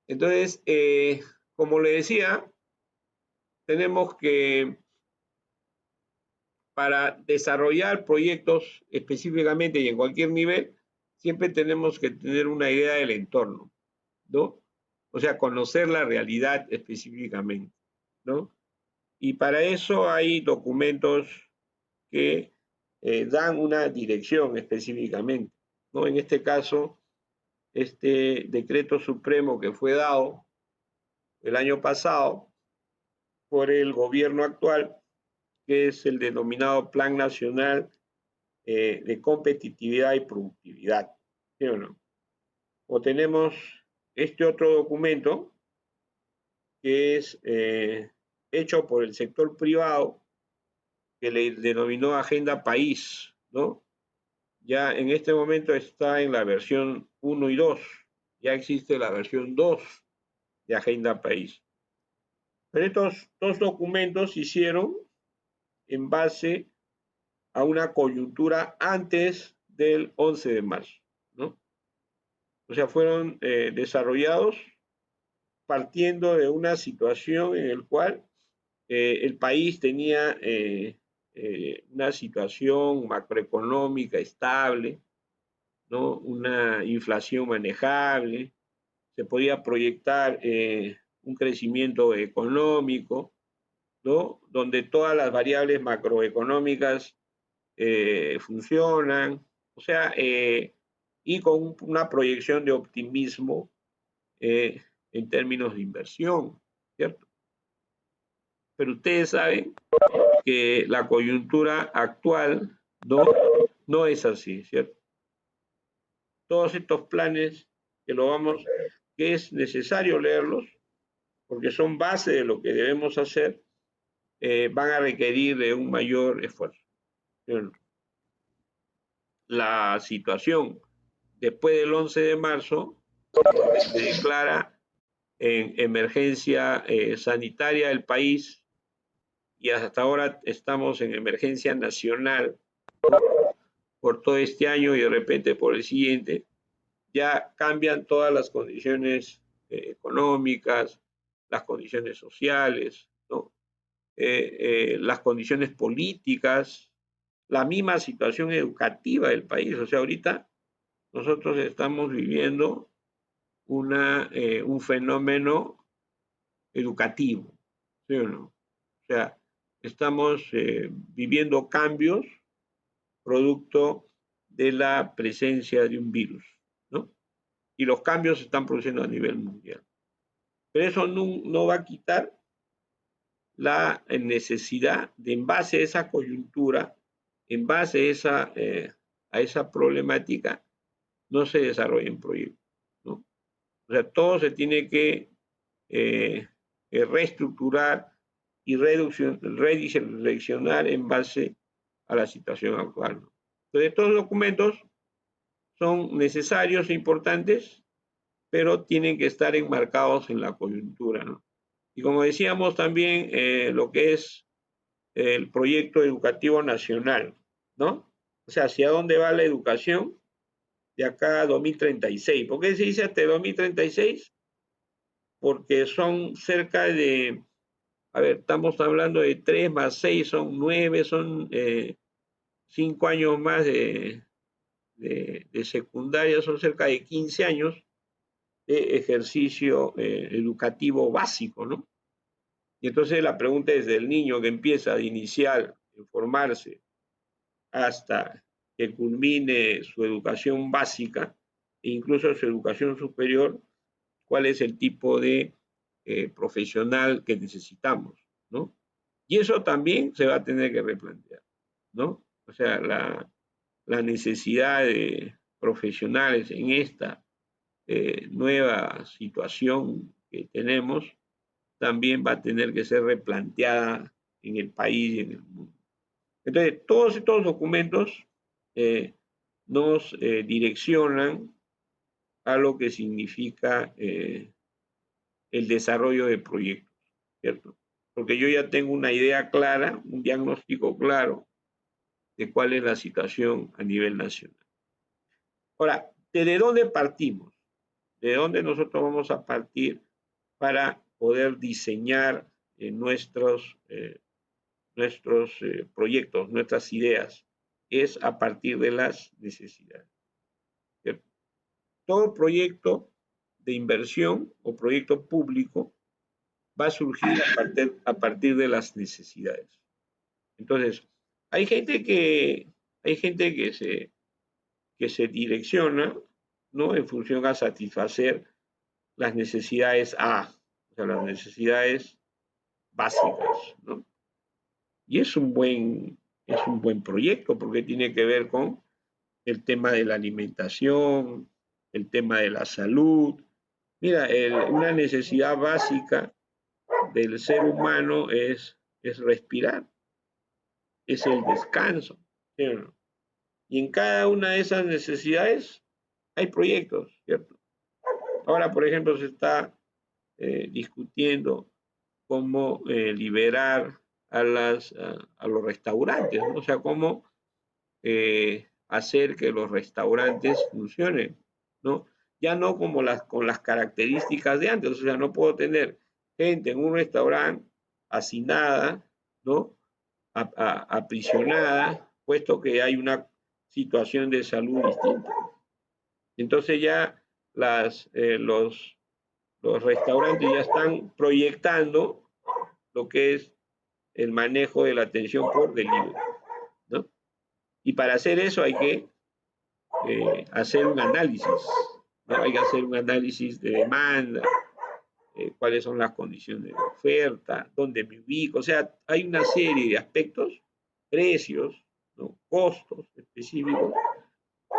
Entonces, como le decía, tenemos que, para desarrollar proyectos específicamente y en cualquier nivel, siempre tenemos que tener una idea del entorno, ¿no? O sea, conocer la realidad específicamente, ¿no? Y para eso hay documentos que dan una dirección específicamente, ¿no? En este caso, este decreto supremo que fue dado el año pasado por el gobierno actual, que es el denominado Plan Nacional de Competitividad y Productividad, ¿sí o no? O tenemos este otro documento que es hecho por el sector privado, que le denominó Agenda País, ¿no? Ya en este momento está en la versión 1 y 2, ya existe la versión 2 de Agenda País. Pero estos dos documentos se hicieron en base a una coyuntura antes del 11 de marzo, ¿no? O sea, fueron desarrollados partiendo de una situación en la cual el país tenía una situación macroeconómica estable, ¿no? Una inflación manejable, se podía proyectar un crecimiento económico, ¿no? Donde todas las variables macroeconómicas funcionan, o sea, y con una proyección de optimismo en términos de inversión, ¿cierto? Pero ustedes saben que la coyuntura actual no es así, ¿cierto? Todos estos planes que es necesario leerlos, porque son base de lo que debemos hacer, van a requerir de un mayor esfuerzo. La situación después del 11 de marzo se declara en emergencia sanitaria del país y hasta ahora estamos en emergencia nacional por todo este año y de repente por el siguiente, ya cambian todas las condiciones económicas, las condiciones sociales, ¿no? Las condiciones políticas, la misma situación educativa del país. O sea, ahorita nosotros estamos viviendo un fenómeno educativo, ¿sí o no? O sea, estamos viviendo cambios producto de la presencia de un virus, ¿no? Y los cambios se están produciendo a nivel mundial. Pero eso no va a quitar la necesidad de, en base a esa coyuntura, en base a esa problemática, no se desarrollen proyectos, ¿no? O sea, todo se tiene que reestructurar y redireccionar en base a la situación actual, ¿no? Entonces, estos documentos son necesarios e importantes, pero tienen que estar enmarcados en la coyuntura, ¿no? Y como decíamos también, lo que es el proyecto educativo nacional, ¿no? O sea, hacia dónde va la educación de acá a 2036. ¿Por qué se dice hasta 2036? Porque son cerca de, a ver, estamos hablando de 3 más 6 son 9, son 5 años más de secundaria, son cerca de 15 años de ejercicio educativo básico, ¿no? Y entonces la pregunta es del niño que empieza de inicial en formarse hasta que culmine su educación básica e incluso su educación superior, cuál es el tipo de profesional que necesitamos, ¿no? Y eso también se va a tener que replantear, ¿no? O sea, la necesidad de profesionales en esta nueva situación que tenemos también va a tener que ser replanteada en el país y en el mundo. Entonces, todos estos documentos nos direccionan a lo que significa el desarrollo de proyectos, ¿cierto? Porque yo ya tengo una idea clara, un diagnóstico claro de cuál es la situación a nivel nacional. Ahora, ¿desde dónde partimos? ¿De dónde nosotros vamos a partir para poder diseñar nuestros proyectos, nuestras ideas? Es a partir de las necesidades. ¿Cierto? Todo proyecto de inversión o proyecto público va a surgir a partir de las necesidades. Entonces, hay gente que se direcciona, ¿no? En función a satisfacer las necesidades A, o sea, las necesidades básicas, ¿no? Y es un buen proyecto porque tiene que ver con el tema de la alimentación, el tema de la salud. Mira, una necesidad básica del ser humano es respirar, es el descanso, ¿sí o no? Y en cada una de esas necesidades hay proyectos, ¿cierto? Ahora, por ejemplo, se está discutiendo cómo liberar a los restaurantes, ¿no? O sea, cómo hacer que los restaurantes funcionen, ¿no? Ya no como con las características de antes, o sea, no puedo tener gente en un restaurante hacinada, ¿no? Aprisionada, puesto que hay una situación de salud distinta. Entonces ya los restaurantes ya están proyectando lo que es el manejo de la atención por delivery, ¿no? Y para hacer eso hay que hacer un análisis, ¿no? Hay que hacer un análisis de demanda, cuáles son las condiciones de oferta, dónde me ubico, o sea, hay una serie de aspectos, precios, ¿no? Costos específicos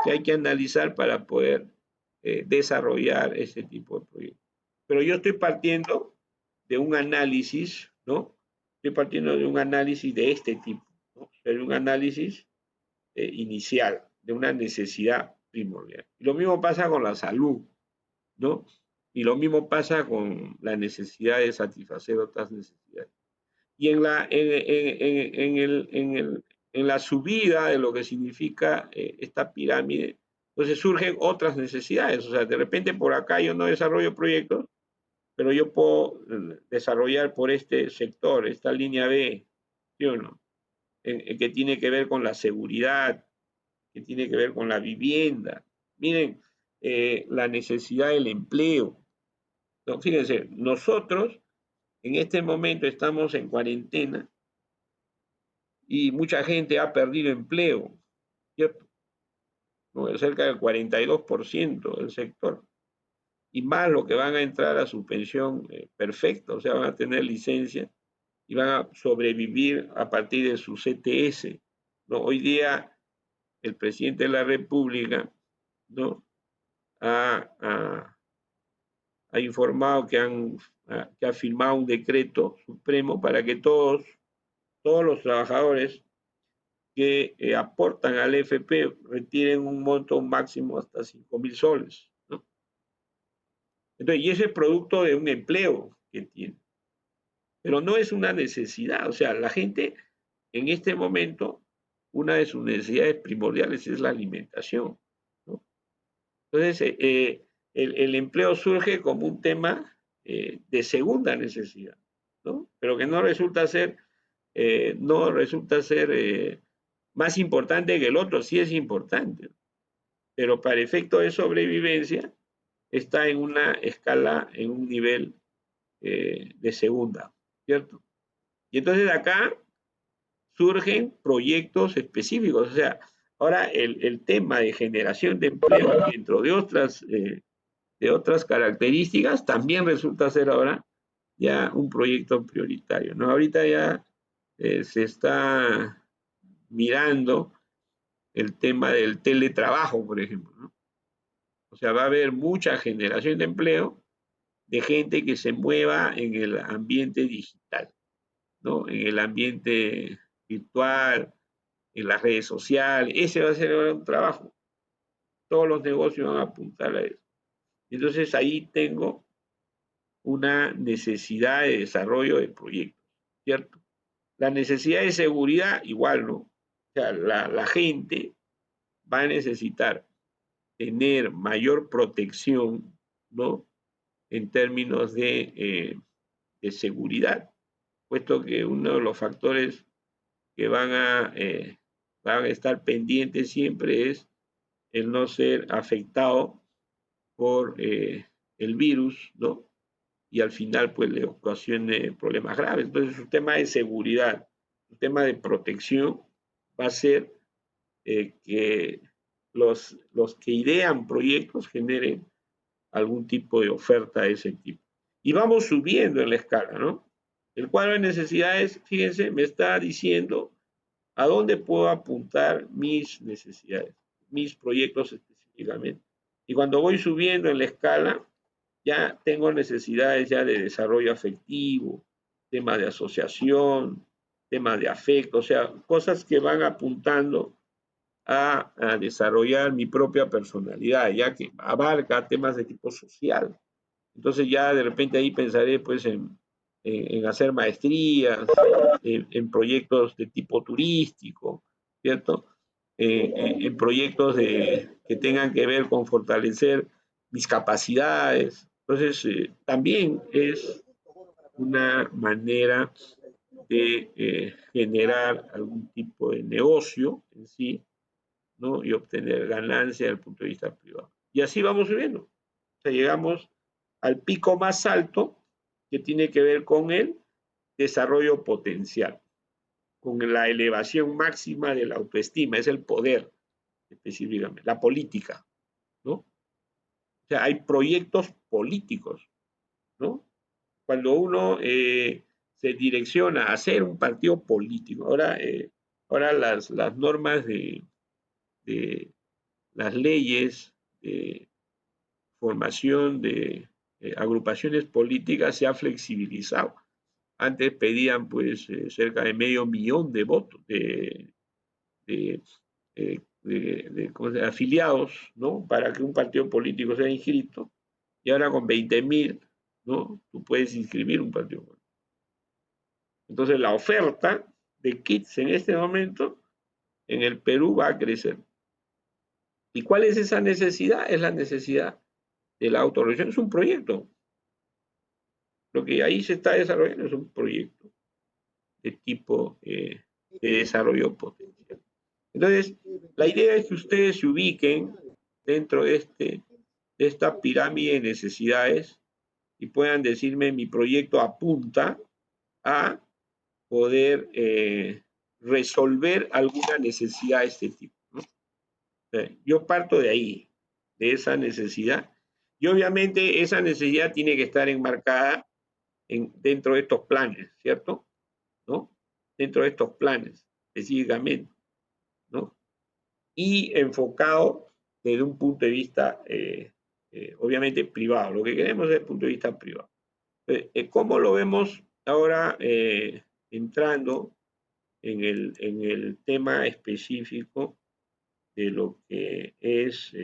que hay que analizar para poder desarrollar ese tipo de proyectos. Pero yo estoy partiendo de un análisis, ¿no? Estoy partiendo de un análisis de este tipo, ¿no? De un análisis inicial, de una necesidad primordial. Y lo mismo pasa con la salud, ¿no? Y lo mismo pasa con la necesidad de satisfacer otras necesidades. Y en la subida de lo que significa esta pirámide, entonces surgen otras necesidades. O sea, de repente por acá yo no desarrollo proyectos, pero yo puedo desarrollar por este sector, esta línea B, ¿sí o no? Que tiene que ver con la seguridad, que tiene que ver con la vivienda. Miren, la necesidad del empleo. No, fíjense, nosotros en este momento estamos en cuarentena y mucha gente ha perdido empleo, ¿cierto? ¿No? Cerca del 42% del sector. Y más lo que van a entrar a su pensión perfecta, o sea, van a tener licencia y van a sobrevivir a partir de su CTS, ¿no? Hoy día el presidente de la República, ¿no? ha informado que ha firmado un decreto supremo para que todos los trabajadores que aportan al FP retiren un monto máximo hasta 5.000 soles, ¿no? Entonces, y ese es producto de un empleo que tiene, pero no es una necesidad. O sea, la gente en este momento, una de sus necesidades primordiales es la alimentación, ¿no? Entonces, el empleo surge como un tema de segunda necesidad, ¿no? Pero que no resulta ser más importante que el otro, sí es importante, pero para efecto de sobrevivencia está en una escala, en un nivel de segunda, ¿cierto? Y entonces acá surgen proyectos específicos, o sea, ahora el tema de generación de empleo dentro de otras características también resulta ser ahora ya un proyecto prioritario, ¿no? Ahorita ya se está mirando el tema del teletrabajo, por ejemplo, ¿no? O sea, va a haber mucha generación de empleo de gente que se mueva en el ambiente digital, ¿no? En el ambiente virtual, en las redes sociales. Ese va a ser ahora un trabajo. Todos los negocios van a apuntar a eso. Entonces ahí tengo una necesidad de desarrollo de proyectos, ¿cierto? La necesidad de seguridad, igual, ¿no? O sea, la gente va a necesitar tener mayor protección, ¿no? En términos de seguridad, puesto que uno de los factores que van a estar pendientes siempre es el no ser afectado por el virus, ¿no? Y al final, pues, le ocasione problemas graves. Entonces, un tema de seguridad, un tema de protección va a ser que los que idean proyectos generen algún tipo de oferta de ese tipo. Y vamos subiendo en la escala, ¿no? El cuadro de necesidades, fíjense, me está diciendo a dónde puedo apuntar mis necesidades, mis proyectos específicamente. Y cuando voy subiendo en la escala, ya tengo necesidades ya de desarrollo afectivo, temas de asociación, temas de afecto, o sea, cosas que van apuntando a desarrollar mi propia personalidad, ya que abarca temas de tipo social. Entonces ya de repente ahí pensaré pues en hacer maestrías, en proyectos de tipo turístico, ¿cierto? En proyectos que tengan que ver con fortalecer mis capacidades. Entonces, también es una manera de generar algún tipo de negocio en sí, ¿no? Y obtener ganancia desde el punto de vista privado. Y así vamos subiendo. O sea, llegamos al pico más alto que tiene que ver con el desarrollo potencial, con la elevación máxima de la autoestima, es el poder específicamente, la política, ¿no? O sea, hay proyectos políticos, ¿no? Cuando uno se direcciona a hacer un partido político, ahora las normas de las leyes de formación de agrupaciones políticas se ha flexibilizado. Antes pedían pues cerca de medio millón de votos, afiliados, ¿no? Para que un partido político sea inscrito. Y ahora con 20.000, ¿no? Tú puedes inscribir un partido político. Entonces la oferta de kits en este momento en el Perú va a crecer. ¿Y cuál es esa necesidad? Es la necesidad de la autorregión. Es un proyecto. Lo que ahí se está desarrollando es un proyecto de tipo de desarrollo potencial. Entonces, la idea es que ustedes se ubiquen dentro de esta pirámide de necesidades y puedan decirme mi proyecto apunta a poder resolver alguna necesidad de este tipo, ¿no? Yo parto de ahí, de esa necesidad, y obviamente esa necesidad tiene que estar enmarcada dentro de estos planes, ¿cierto? ¿No? Dentro de estos planes, específicamente, ¿no? Y enfocado desde un punto de vista, obviamente, privado. Lo que queremos es desde el punto de vista privado. ¿Cómo lo vemos ahora entrando en el tema específico de lo que es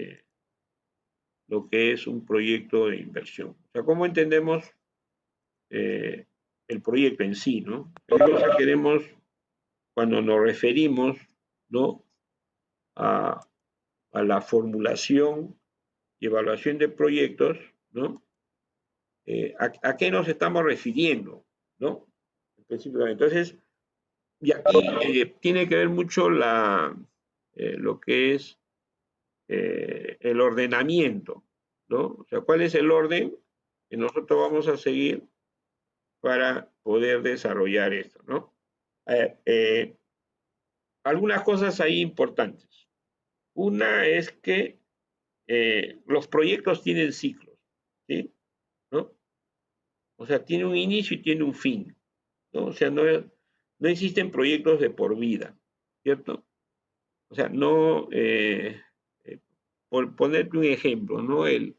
un proyecto de inversión? O sea, ¿cómo entendemos eh, el proyecto en sí, ¿no? ¿Qué cosa queremos cuando nos referimos, ¿no? a, a la formulación y evaluación de proyectos, ¿no? ¿A qué nos estamos refiriendo, ¿no? Específicamente. Entonces, y aquí tiene que ver mucho lo que es el ordenamiento, ¿no? O sea, ¿cuál es el orden que nosotros vamos a seguir para poder desarrollar esto, ¿no? Algunas cosas ahí importantes. Una es que los proyectos tienen ciclos, ¿sí? ¿No? O sea, tiene un inicio y tiene un fin, ¿no? O sea, no existen proyectos de por vida, ¿cierto? O sea, no, por ponerte un ejemplo, ¿no? El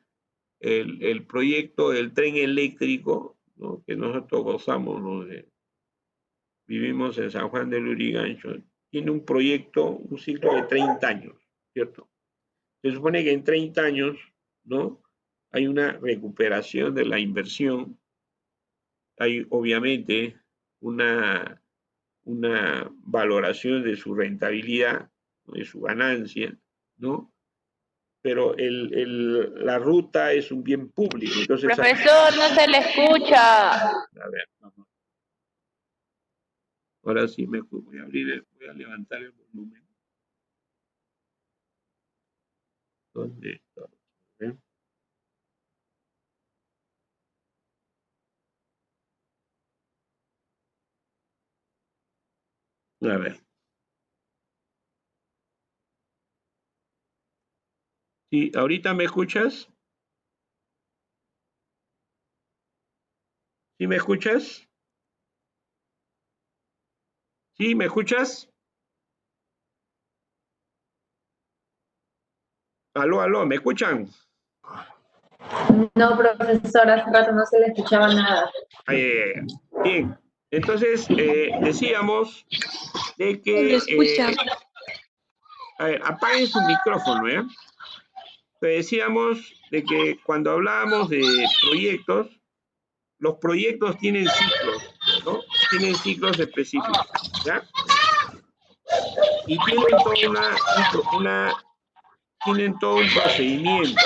proyecto del tren eléctrico, ¿no? Que nosotros gozamos, ¿no? Vivimos en San Juan del Lurigancho, tiene un proyecto, un ciclo de 30 años, ¿cierto? Se supone que en 30 años, ¿no? Hay una recuperación de la inversión, hay obviamente una valoración de su rentabilidad, de su ganancia, ¿no? pero la ruta es un bien público. Entonces, Profesor, no se le escucha. a ver, vamos. Ahora sí voy a abrir, voy a levantar el volumen. ¿Dónde está? ¿Eh? A ver. Sí, ¿ahorita me escuchas? ¿Sí me escuchas? ¿Sí me escuchas? Aló, aló, ¿me escuchan? No, profesor, hace rato no se le escuchaba nada. Bien, entonces decíamos de No le que, escucha. a ver, apaguen su micrófono, ¿ya? Decíamos de que cuando hablábamos de proyectos, los proyectos tienen ciclos, ¿no? Tienen ciclos específicos, ¿ya? Y tienen toda tienen todo un procedimiento,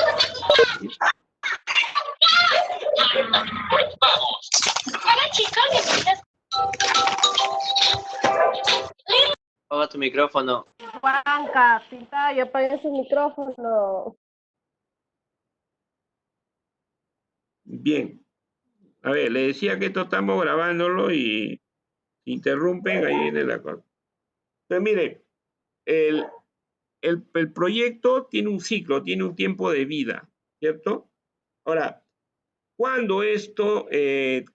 ¿sí? Apaga tu micrófono. Juanca, Pintayo, apague su micrófono. Bien, a ver, le decía que esto estamos grabándolo y interrumpen, ahí viene la cosa. Entonces, mire, el proyecto tiene un ciclo, tiene un tiempo de vida, ¿cierto? Ahora, cuando esto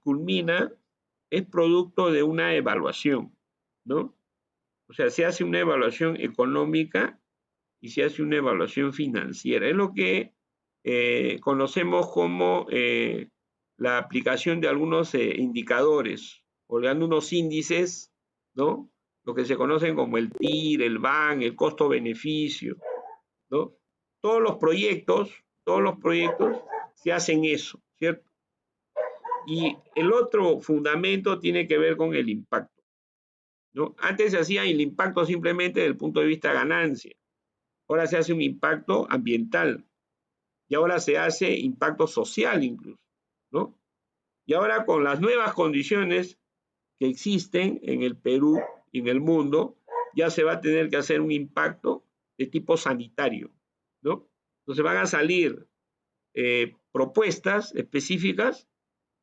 culmina, es producto de una evaluación, ¿no? O sea, se hace una evaluación económica y se hace una evaluación financiera. Es lo que conocemos como la aplicación de algunos indicadores o de unos índices, ¿no? Lo que se conocen como el TIR, el BAN, el costo-beneficio, ¿no? Todos los proyectos se hacen eso, ¿cierto? Y el otro fundamento tiene que ver con el impacto, ¿no? Antes se hacía el impacto simplemente desde el punto de vista ganancia. Ahora se hace un impacto ambiental y ahora se hace impacto social incluso, ¿no? Y ahora con las nuevas condiciones que existen en el Perú y en el mundo, ya se va a tener que hacer un impacto de tipo sanitario, ¿no? Entonces van a salir propuestas específicas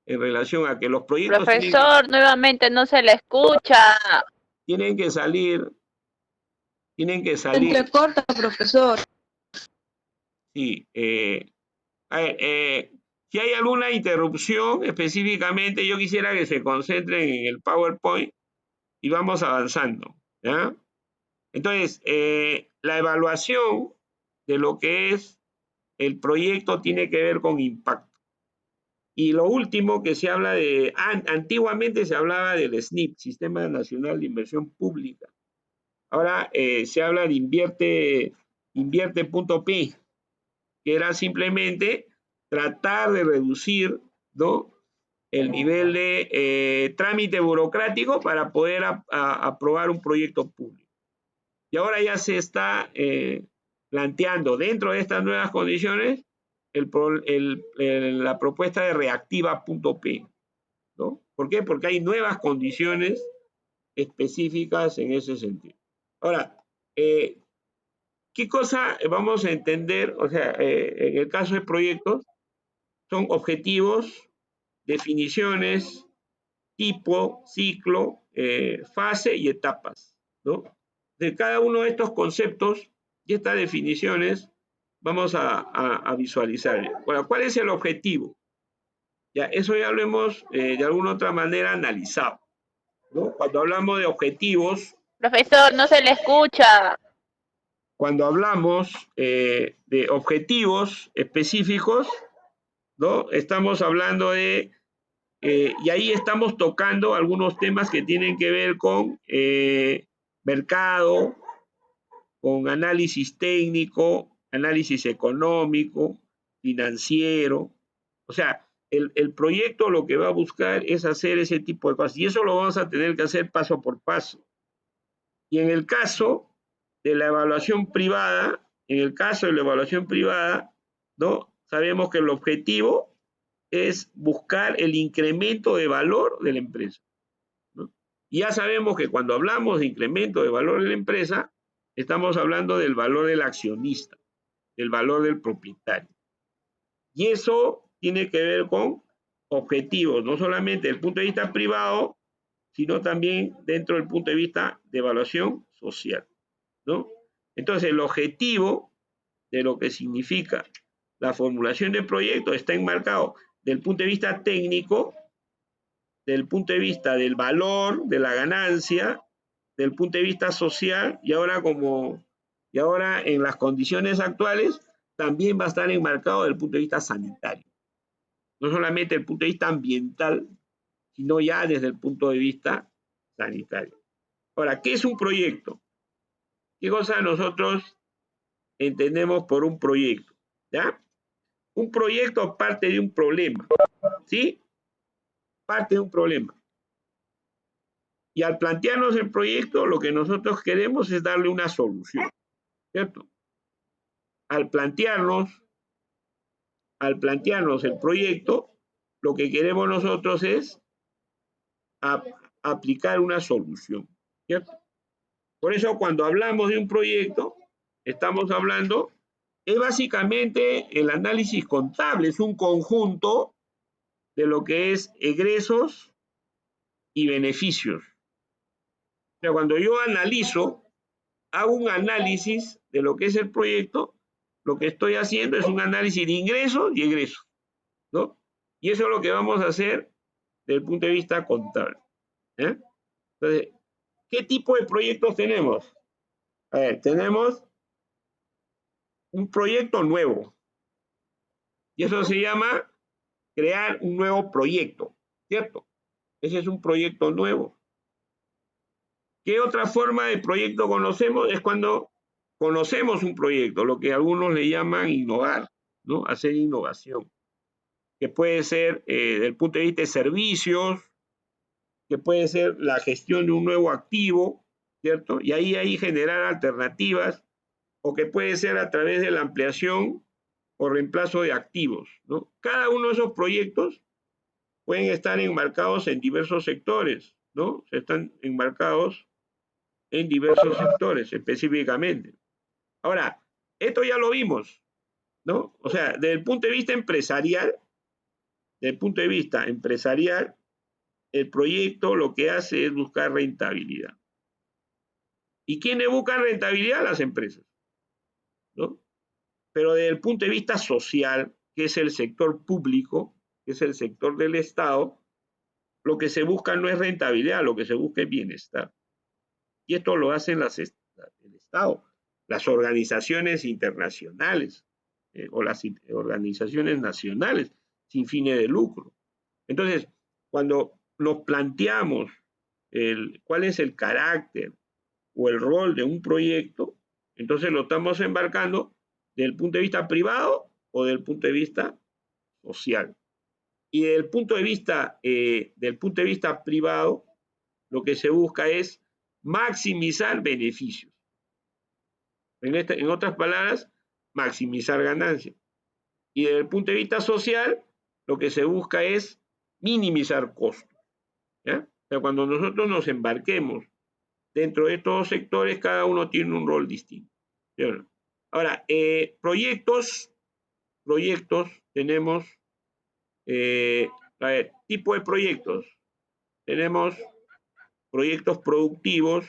en relación a que los proyectos Profesor, nuevamente no se le escucha. tienen que salir, Se entrecorta, profesor. sí, a ver, si hay alguna interrupción específicamente, yo quisiera que se concentren en el PowerPoint y vamos avanzando, ¿ya? Entonces, la evaluación de lo que es el proyecto tiene que ver con impacto. Y lo último que se habla de, antiguamente se hablaba del SNIP, Sistema Nacional de Inversión Pública. Ahora se habla de invierte.p, que era simplemente tratar de reducir, ¿no?, el nivel de trámite burocrático para poder aprobar un proyecto público. Y ahora ya se está planteando dentro de estas nuevas condiciones la propuesta de reactiva.p, ¿no? ¿Por qué? Porque hay nuevas condiciones específicas en ese sentido. Ahora, ¿qué cosa vamos a entender? O sea, en el caso de proyectos, son objetivos, definiciones, tipo, ciclo, fase y etapas, ¿no? De cada uno de estos conceptos y estas definiciones vamos a visualizar. Bueno, ¿cuál es el objetivo? Ya, eso ya lo hemos de alguna otra manera analizado, ¿no? Cuando hablamos de objetivos, Profesor, no se le escucha. cuando hablamos de objetivos específicos, ¿no? Estamos hablando de, y ahí estamos tocando algunos temas que tienen que ver con mercado, con análisis técnico, análisis económico, financiero. O sea, el proyecto lo que va a buscar es hacer ese tipo de cosas y eso lo vamos a tener que hacer paso por paso. Y en el caso de la evaluación privada, en el caso de la evaluación privada, ¿no? Sabemos que el objetivo es buscar el incremento de valor de la empresa, ¿no? Y ya sabemos que cuando hablamos de incremento de valor de la empresa, estamos hablando del valor del accionista, del valor del propietario. Y eso tiene que ver con objetivos, no solamente desde el punto de vista privado, sino también dentro del punto de vista de evaluación social, ¿no? Entonces, el objetivo de lo que significa la formulación del proyecto está enmarcado del punto de vista técnico, del punto de vista del valor, de la ganancia, del punto de vista social, y ahora en las condiciones actuales también va a estar enmarcado desde el punto de vista sanitario. No solamente desde el punto de vista ambiental, sino ya desde el punto de vista sanitario. Ahora, ¿qué es un proyecto? ¿Qué cosa nosotros entendemos por un proyecto? ¿Ya? Un proyecto parte de un problema, ¿sí? Parte de un problema. Y al plantearnos el proyecto, lo que nosotros queremos es darle una solución, ¿cierto? Al plantearnos el proyecto, lo que queremos nosotros es aplicar una solución, ¿cierto? Por eso cuando hablamos de un proyecto, estamos hablando, es básicamente el análisis contable, es un conjunto de lo que es egresos y beneficios. O sea, cuando yo hago un análisis de lo que es el proyecto, lo que estoy haciendo es un análisis de ingresos y egresos, ¿no? Y eso es lo que vamos a hacer desde el punto de vista contable, ¿eh? Entonces, ¿qué tipo de proyectos tenemos? A ver, tenemos un proyecto nuevo. Y eso se llama crear un nuevo proyecto, ¿cierto? Ese es un proyecto nuevo. ¿Qué otra forma de proyecto conocemos? Es cuando conocemos un proyecto, lo que algunos le llaman innovar, ¿no? Hacer innovación. Que puede ser desde el punto de vista de servicios, que puede ser la gestión de un nuevo activo, ¿cierto? Y ahí generar alternativas, o que puede ser a través de la ampliación o reemplazo de activos, ¿no? Cada uno de esos proyectos pueden estar enmarcados en diversos sectores, ¿no? Están enmarcados en diversos sectores específicamente. Ahora, esto ya lo vimos, ¿no? O sea, desde el punto de vista empresarial, el proyecto lo que hace es buscar rentabilidad. ¿Y quiénes buscan rentabilidad? Las empresas, ¿no? Pero desde el punto de vista social, que es el sector público, que es el sector del Estado, lo que se busca no es rentabilidad, lo que se busca es bienestar. Y esto lo hacen el Estado, las organizaciones internacionales o las organizaciones nacionales sin fines de lucro. Entonces, cuando nos planteamos cuál es el carácter o el rol de un proyecto, entonces lo estamos embarcando desde el punto de vista privado o desde el punto de vista social. Y desde el punto de vista privado, lo que se busca es maximizar beneficios. En otras palabras, maximizar ganancias. Y desde el punto de vista social, lo que se busca es minimizar costos, ¿ya? O sea, cuando nosotros nos embarquemos dentro de estos sectores, cada uno tiene un rol distinto, ¿sí? Ahora, proyectos tenemos, a ver, tipo de proyectos. Tenemos proyectos productivos,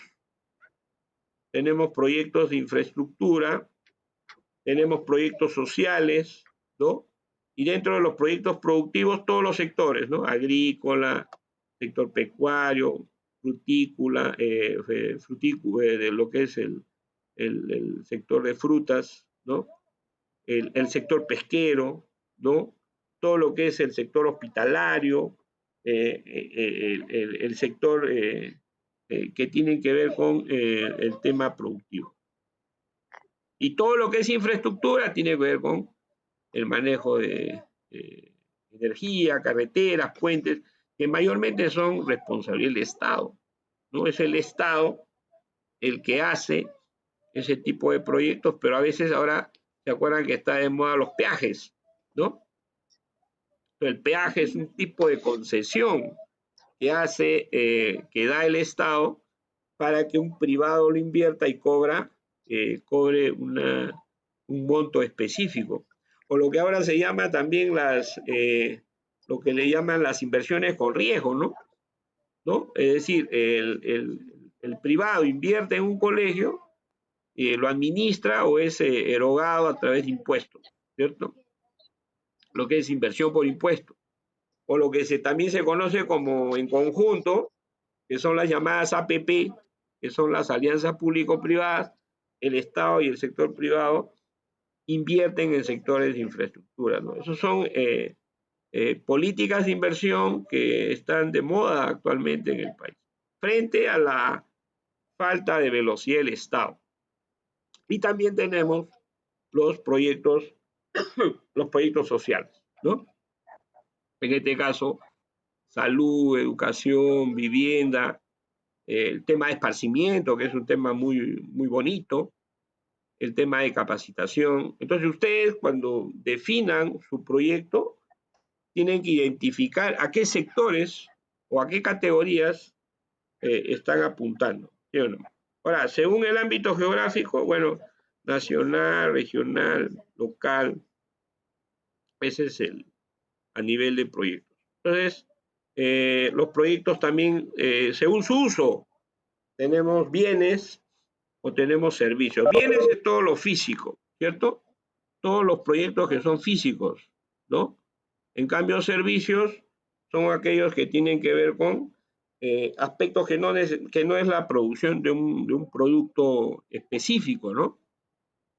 tenemos proyectos de infraestructura, tenemos proyectos sociales, ¿no? Y dentro de los proyectos productivos, todos los sectores, ¿no? Agrícola, sector pecuario, frutícola, de lo que es el sector de frutas, ¿no? El sector pesquero, ¿no? Todo lo que es el sector hospitalario, el sector que tiene que ver con el tema productivo. Y todo lo que es infraestructura tiene que ver con el manejo de energía, carreteras, puentes, que mayormente son responsabilidad del Estado, ¿no? Es el Estado el que hace ese tipo de proyectos, pero a veces ahora se acuerdan que está de moda los peajes, ¿no? El peaje es un tipo de concesión que hace, que da el Estado para que un privado lo invierta y cobre un monto específico. O lo que ahora se llama también lo que le llaman las inversiones con riesgo, ¿no? Es decir, el privado invierte en un colegio, lo administra o es erogado a través de impuestos, ¿cierto? Lo que es inversión por impuesto. O lo que también se conoce como en conjunto, que son las llamadas APP, que son las alianzas público-privadas. El Estado y el sector privado invierten en sectores de infraestructura, ¿no? Esos son políticas de inversión que están de moda actualmente en el país, frente a la falta de velocidad del Estado. Y también tenemos los proyectos sociales, ¿no? En este caso, salud, educación, vivienda, el tema de esparcimiento, que es un tema muy, muy bonito, el tema de capacitación. Entonces, ustedes cuando definan su proyecto, tienen que identificar a qué sectores o a qué categorías están apuntando, ¿sí o no? Ahora, según el ámbito geográfico, bueno, nacional, regional, local, ese es a nivel de proyectos. Entonces, los proyectos también, según su uso, tenemos bienes o tenemos servicios. Bienes es todo lo físico, ¿cierto? Todos los proyectos que son físicos, ¿no? En cambio, servicios son aquellos que tienen que ver con aspectos que no es la producción de un producto específico, ¿no?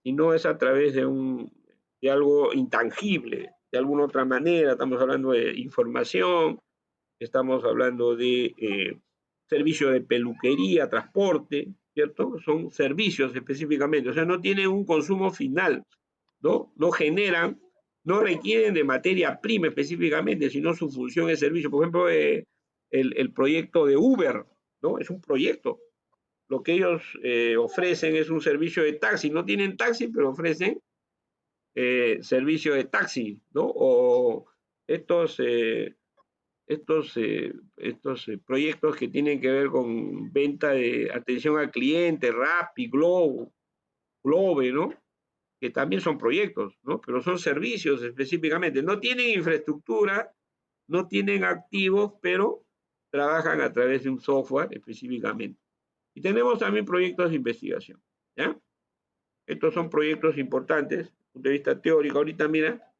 Sino es a través de algo intangible, de alguna otra manera. Estamos hablando de información, estamos hablando de servicio de peluquería, transporte, ¿cierto? Son servicios específicamente, o sea, no tienen un consumo final, ¿no? No generan, no requieren de materia prima específicamente, sino su función es servicio. Por ejemplo, el proyecto de Uber, ¿no? Es un proyecto. Lo que ellos ofrecen es un servicio de taxi. No tienen taxi, pero ofrecen servicio de taxi, ¿no? O estos proyectos que tienen que ver con venta de atención al cliente, Rappi, Globe, ¿no? Que también son proyectos, ¿no? Pero son servicios específicamente. No tienen infraestructura, no tienen activos, pero trabajan a través de un software específicamente. Y tenemos también proyectos de investigación, ¿ya? Estos son proyectos importantes, desde el punto de vista teórico. Ahorita, mira,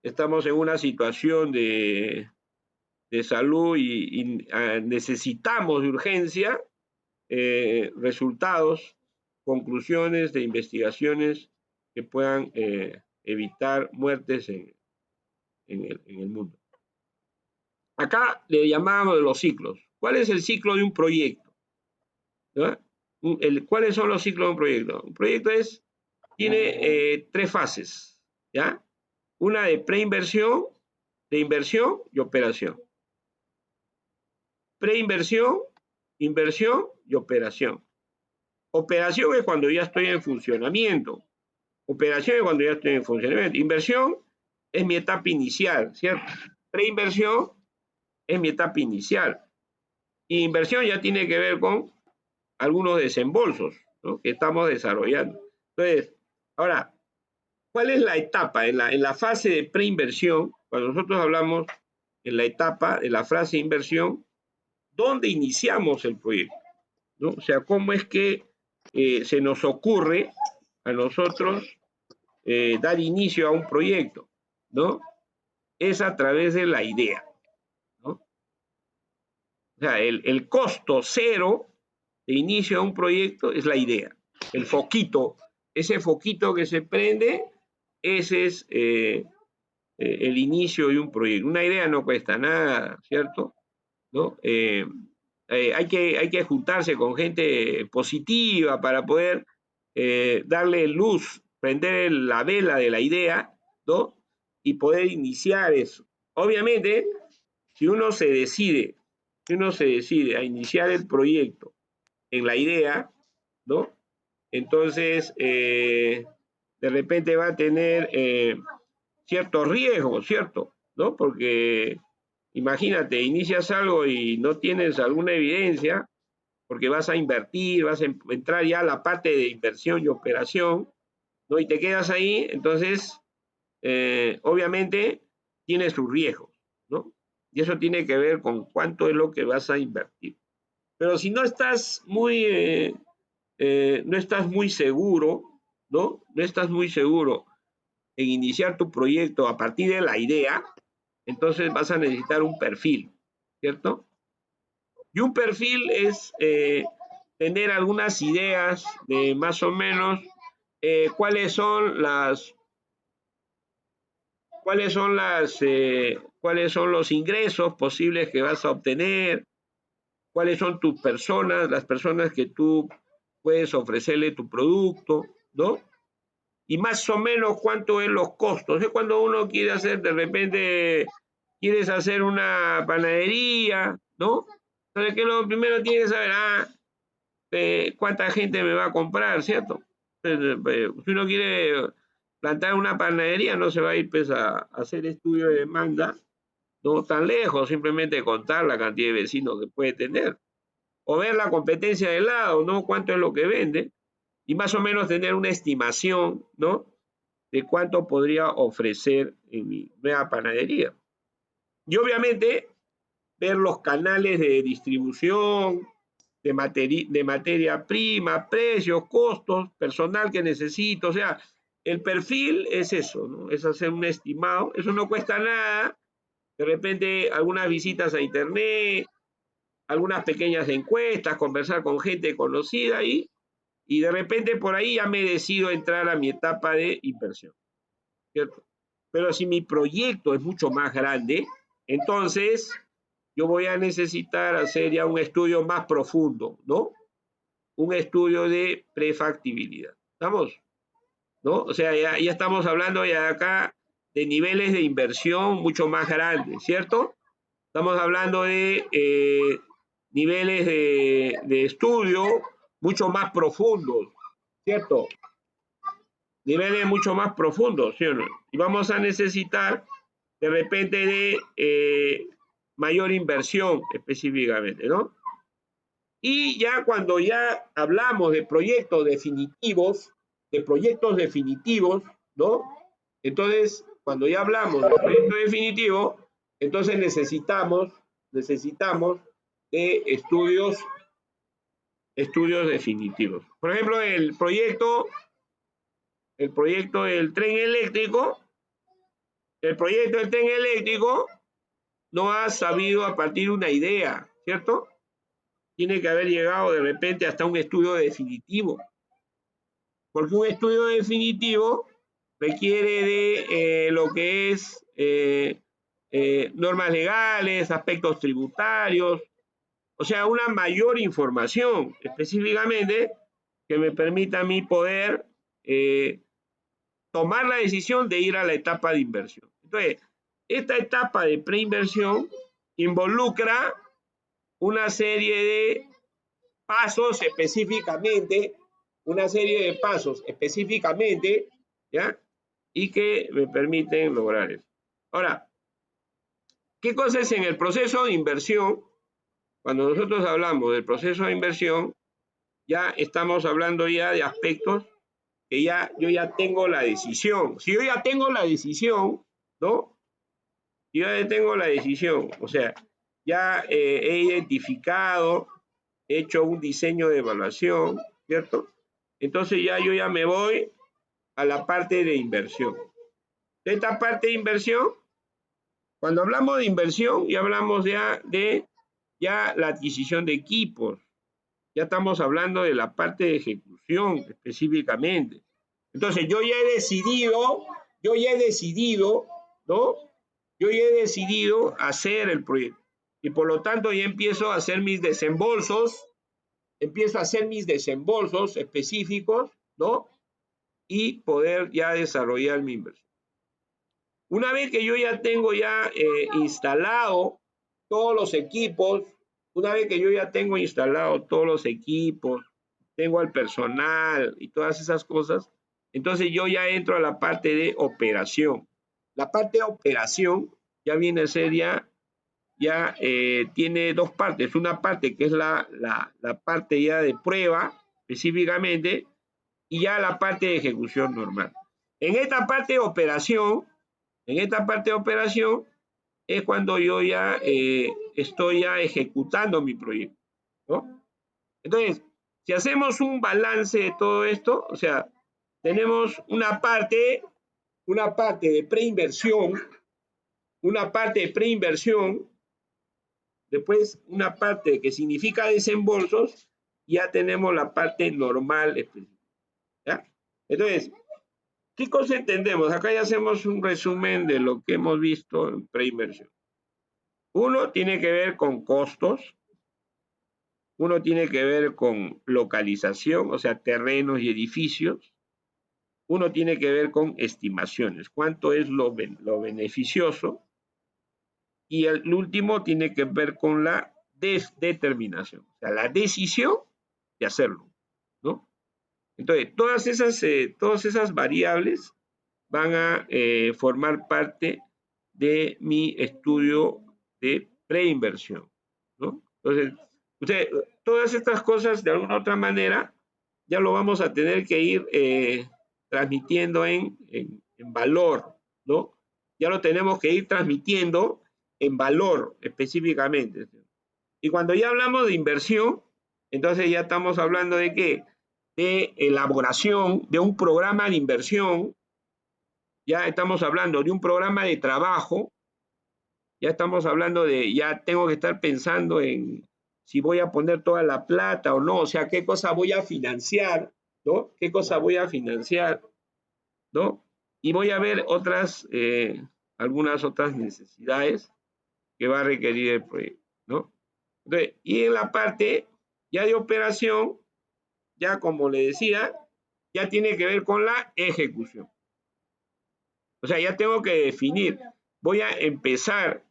estamos en una situación de salud y necesitamos de urgencia resultados, conclusiones de investigaciones que puedan evitar muertes en el mundo. Acá le llamábamos de los ciclos. ¿Cuál es el ciclo de un proyecto? ¿No? ¿Cuáles son los ciclos de un proyecto? Un proyecto tiene 3 fases, ¿ya? Una de preinversión, de inversión y operación. Preinversión, inversión y operación. Operación es cuando ya estoy en funcionamiento. Operación es cuando ya estoy en funcionamiento. Inversión es mi etapa inicial, ¿cierto? Preinversión es mi etapa inicial. Y inversión ya tiene que ver con algunos desembolsos, ¿no? Que estamos desarrollando. Entonces, ahora, ¿cuál es la etapa? En la fase de preinversión, cuando nosotros hablamos en la etapa de la fase de inversión, ¿dónde iniciamos el proyecto? ¿No? O sea, ¿cómo es que se nos ocurre a nosotros dar inicio a un proyecto? ¿No? Es a través de la idea, ¿no? O sea, el costo cero de inicio a un proyecto es la idea, el foquito, ese foquito que se prende, ese es el inicio de un proyecto. Una idea no cuesta nada, ¿cierto? ¿No? Hay que juntarse con gente positiva para poder darle luz, prender la vela de la idea, ¿no? Y poder iniciar eso. Obviamente, si uno se decide a iniciar el proyecto en la idea, ¿no? entonces de repente va a tener ciertos riesgos, ¿cierto? ¿No? Porque imagínate, inicias algo y no tienes alguna evidencia, porque vas a invertir, vas a entrar ya a la parte de inversión y operación, ¿no? Y te quedas ahí, entonces, obviamente, tienes sus riesgos, ¿no? Y eso tiene que ver con cuánto es lo que vas a invertir. Pero si no estás muy seguro, ¿no? No estás muy seguro en iniciar tu proyecto a partir de la idea, entonces vas a necesitar un perfil, ¿cierto? Y un perfil es tener algunas ideas de más o menos cuáles son los ingresos posibles que vas a obtener, cuáles son tus personas, las personas que tú puedes ofrecerle tu producto, ¿no? Y más o menos cuánto es los costos. Es cuando uno quiere hacer, de repente, quieres hacer una panadería, ¿no? Entonces, ¿qué es lo primero tienes que saber? ¿Cuánta gente me va a comprar, cierto? Entonces, si uno quiere plantar una panadería, no se va a ir pues, a hacer estudio de demanda, no tan lejos, simplemente contar la cantidad de vecinos que puede tener. O ver la competencia de lado, ¿no? Cuánto es lo que vende. Y más o menos tener una estimación, ¿no? De cuánto podría ofrecer en mi nueva panadería. Y obviamente ver los canales de distribución, de materia prima, precios, costos, personal que necesito. O sea, el perfil es eso, ¿no? Es hacer un estimado. Eso no cuesta nada. De repente algunas visitas a internet, algunas pequeñas encuestas, conversar con gente conocida y de repente por ahí ya me decido entrar a mi etapa de inversión, ¿cierto? Pero si mi proyecto es mucho más grande, entonces yo voy a necesitar hacer ya un estudio más profundo, ¿no? Un estudio de prefactibilidad. ¿Estamos? ¿No? O sea, ya estamos hablando ya acá de niveles de inversión mucho más grandes, ¿cierto? Estamos hablando de niveles de estudio mucho más profundos, ¿cierto? Niveles mucho más profundos, ¿sí o no? Y vamos a necesitar de repente de mayor inversión específicamente, ¿no? Y ya cuando ya hablamos de proyectos definitivos, ¿no? Entonces, cuando ya hablamos de proyecto definitivo, entonces necesitamos de estudios definitivos. Por ejemplo, el proyecto del tren eléctrico, no ha sabido a partir de una idea, ¿cierto? Tiene que haber llegado de repente hasta un estudio definitivo. Porque un estudio definitivo requiere de lo que es normas legales, aspectos tributarios, o sea, una mayor información específicamente que me permita a mí poder tomar la decisión de ir a la etapa de inversión. Entonces, esta etapa de preinversión involucra una serie de pasos específicamente, ¿ya? Y que me permiten lograr eso. Ahora, ¿qué cosa es en el proceso de inversión? Cuando nosotros hablamos del proceso de inversión, ya estamos hablando ya de aspectos que yo ya tengo la decisión. Si yo ya tengo la decisión, ¿no? Yo ya tengo la decisión, o sea, ya he identificado, he hecho un diseño de evaluación, ¿cierto? Entonces yo ya me voy a la parte de inversión. Esta parte de inversión, cuando hablamos de inversión, ya hablamos ya de la adquisición de equipos. Ya estamos hablando de la parte de ejecución específicamente. Entonces, yo ya he decidido, ¿no? Yo ya he decidido hacer el proyecto. Y por lo tanto, ya empiezo a hacer mis desembolsos, específicos, ¿no? Y poder ya desarrollar mi inversión. Una vez que yo ya tengo instalado todos los equipos, tengo al personal y todas esas cosas, entonces yo ya entro a la parte de operación. La parte de operación ya viene a ser ya tiene dos partes. Una parte que es la parte ya de prueba específicamente y ya la parte de ejecución normal. En esta parte de operación, es cuando yo ya estoy ya ejecutando mi proyecto, ¿no? Entonces, si hacemos un balance de todo esto, o sea, tenemos una parte de preinversión, después una parte que significa desembolsos, ya tenemos la parte normal específica, ¿ya? Entonces, ¿qué cosa entendemos? Acá ya hacemos un resumen de lo que hemos visto en preinversión. Uno tiene que ver con costos, uno tiene que ver con localización, o sea, terrenos y edificios, uno tiene que ver con estimaciones, cuánto es lo beneficioso, y el último tiene que ver con la determinación, o sea, la decisión de hacerlo, ¿no? Entonces, todas esas variables van a formar parte de mi estudio de preinversión, ¿no? Entonces, todas estas cosas, de alguna u otra manera, ya lo vamos a tener que ir transmitiendo en valor, ¿no? Ya lo tenemos que ir transmitiendo en valor específicamente. Y cuando ya hablamos de inversión, entonces ya estamos hablando de qué? De elaboración de un programa de inversión, ya estamos hablando de un programa de trabajo, ya estamos hablando de, ya tengo que estar pensando en si voy a poner toda la plata o no, o sea, qué cosa voy a financiar, ¿no? ¿Qué cosa voy a financiar, ¿no? Y voy a ver algunas otras necesidades que va a requerir el proyecto, ¿no? Entonces, y en la parte ya de operación, ya como le decía, ya tiene que ver con la ejecución. O sea, ya tengo que definir, voy a empezar